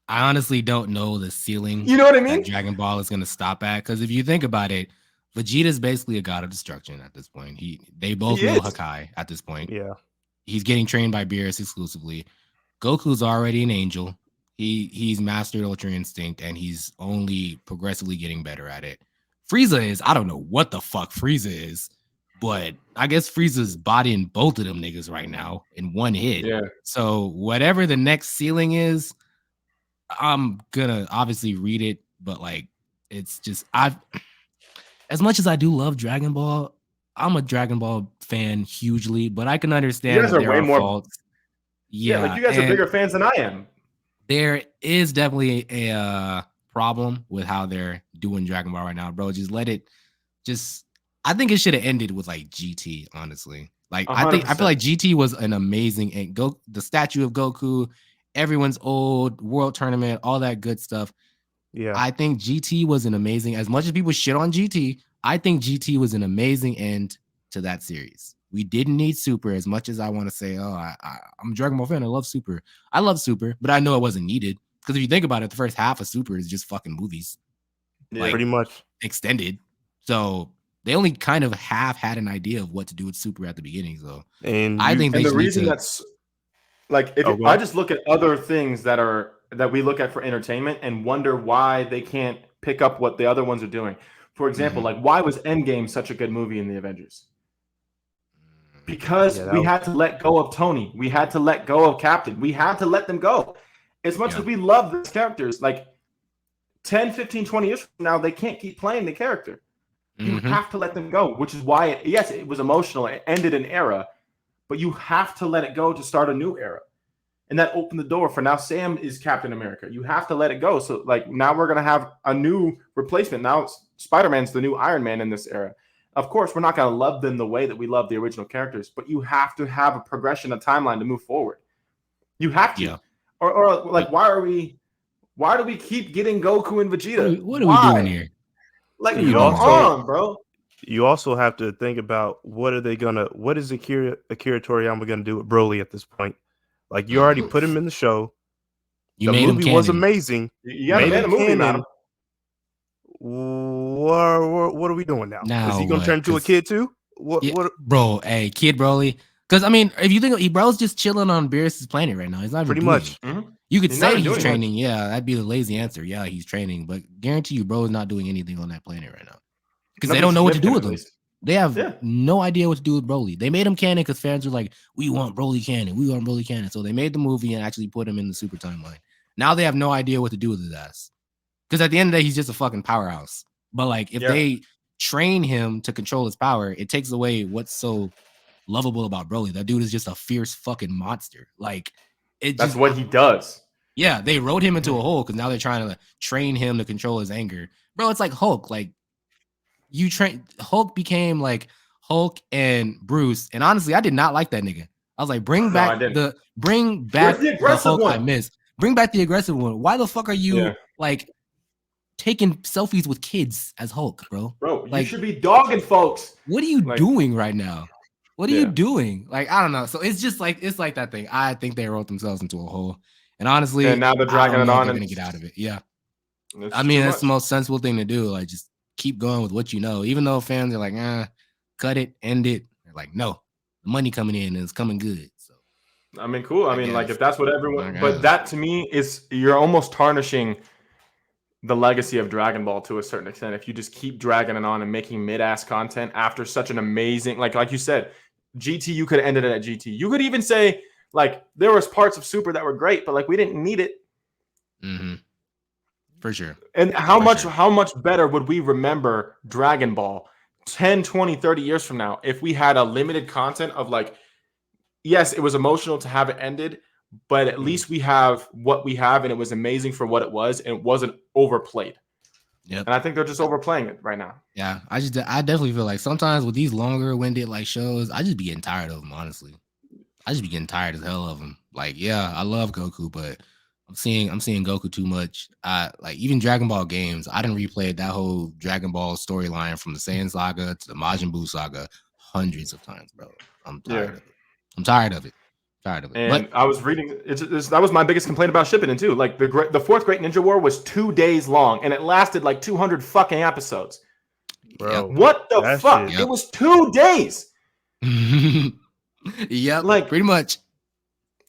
honestly don't know the ceiling. You know what I mean? That Dragon Ball is going to stop at, because if you think about it, Vegeta's basically a god of destruction at this point. They both know Hakai at this point. Yeah. He's getting trained by Beerus exclusively. Goku's already an angel. He's mastered Ultra Instinct, and he's only progressively getting better at it. Frieza is, I don't know what the fuck Frieza is, but I guess Frieza's bodying both of them niggas right now in one hit. Yeah. So whatever the next ceiling is, I'm gonna obviously read it, but like it's just as much as I do love Dragon Ball, I'm a Dragon Ball fan hugely, but I can understand you guys that are there way are more faults. Yeah, like you guys are bigger fans than I am. There is definitely a problem with how they're doing Dragon Ball right now, bro. Just let it. I think it should have ended with like GT, honestly. Like 100%. I feel like GT was an amazing, and the statue of Goku, everyone's old world tournament, all that good stuff. Yeah, I think GT was an amazing. As much as people shit on GT, I think GT was an amazing end to that series. We didn't need Super, as much as I want to say, I'm a Dragon Ball fan. I love Super, but I know it wasn't needed, because if you think about it, the first half of Super is just fucking movies, like pretty much extended. So they only kind of half had an idea of what to do with Super at the beginning. So I think the reason that's like, if I just look at other things that we look at for entertainment and wonder why they can't pick up what the other ones are doing. For example, like why was Endgame such a good movie in the Avengers? Because we had to let go of Tony. We had to let go of Captain. We had to let them go. As much as we love these characters, like 10, 15, 20 years from now, they can't keep playing the character. You have to let them go, which is why, it was emotional. It ended an era, but you have to let it go to start a new era. And that opened the door for now Sam is Captain America. You have to let it go. So like now we're going to have a new replacement. Now Spider-Man's the new Iron Man in this era. Of course, we're not going to love them the way that we love the original characters, but you have to have a progression, a timeline to move forward. You have to. Yeah. Or like, why do we keep getting Goku and Vegeta? What are we doing here? Like, come on, bro. You also have to think about what is Akira Toriyama going to do with Broly at this point? Like, you already put him in the show. The movie was amazing. You made a movie, man. What are we doing now? Is he gonna turn into a kid too? What, bro? Hey, Kid Broly. Because I mean, if you think bro's just chilling on Beerus' planet right now, he's not pretty much. You could say he's training. Much. Yeah, that'd be the lazy answer. Yeah, he's training, but guarantee you, bro is not doing anything on that planet right now because they don't know what to do with him. They have no idea what to do with Broly. They made him canon because fans were like, "We want Broly canon. We want Broly canon." So they made the movie and actually put him in the Super timeline. Now they have no idea what to do with his ass. Because at the end of the day, he's just a fucking powerhouse. But like, if they train him to control his power, it takes away what's so lovable about Broly. That dude is just a fierce fucking monster. Like, that's what he does. Yeah, they wrote him into a hole because now they're trying to train him to control his anger. Bro, it's like Hulk. Like, Hulk became like Hulk and Bruce. And honestly, I did not like that nigga. I was like, bring back the Hulk I missed. Bring back the aggressive one. Why the fuck are you like taking selfies with kids as Hulk, bro? Bro, like, you should be dogging folks. What are you doing right now? What are you doing? Like, I don't know. So it's just like that thing. I think they wrote themselves into a hole. And honestly, and now they're dragging it on. They're gonna get out of it. Yeah. I mean, that's the most sensible thing to do. Like, just keep going with what you know. Even though fans are like, cut it, end it. They're like, no, the money coming in and it's coming good. So I mean, cool. I mean, like, if that's what everyone, but that to me is, you're almost tarnishing the legacy of Dragon Ball to a certain extent if you just keep dragging it on and making mid-ass content after such an amazing, like you said, GT, you could have ended it at GT. You could even say, like, there was parts of Super that were great, but like we didn't need it. For sure. And how much better would we remember Dragon Ball 10, 20, 30 years from now if we had a limited content of, like, yes, it was emotional to have it ended, but at least we have what we have, and it was amazing for what it was, and it wasn't overplayed. Yep. And I think they're just overplaying it right now. Yeah, I definitely feel like sometimes with these longer winded like shows, I just be getting tired of them. Honestly, I just be getting tired as hell of them. Like, yeah, I love Goku, but I'm seeing Goku too much. Like even Dragon Ball games. I didn't replay that whole Dragon Ball storyline from the Saiyan saga to the Majin Buu saga hundreds of times, bro. I'm tired of it. I'm tired of it. And I was reading. That was my biggest complaint about Shippuden too. Like the fourth Great Ninja War was 2 days long, and it lasted like 200 fucking episodes. Bro, what the fuck? It was 2 days. Yep, like pretty much.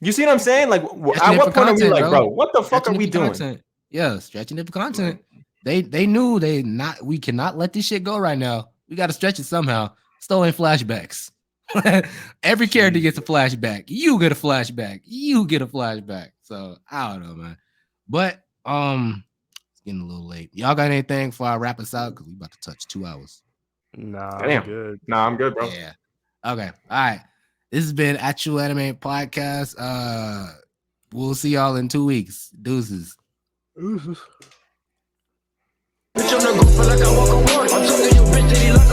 You see what I'm saying? Like, at what point are we like, bro? What the fuck are we doing? Content. Yeah, stretching it for content. They knew we cannot let this shit go right now. We got to stretch it somehow. Stolen flashbacks. Every character gets a flashback. You get a flashback. So I don't know, man. But it's getting a little late. Y'all got anything before I wrap us out? Because we about to touch 2 hours. Nah, damn. I'm good. Nah, I'm good, bro. Yeah. Okay. All right. This has been Actual Anime Podcast. We'll see y'all in 2 weeks. Deuces. Deuces. Bitch, I'm not go feel like I walk a walk. I'm telling you, bitch, that he like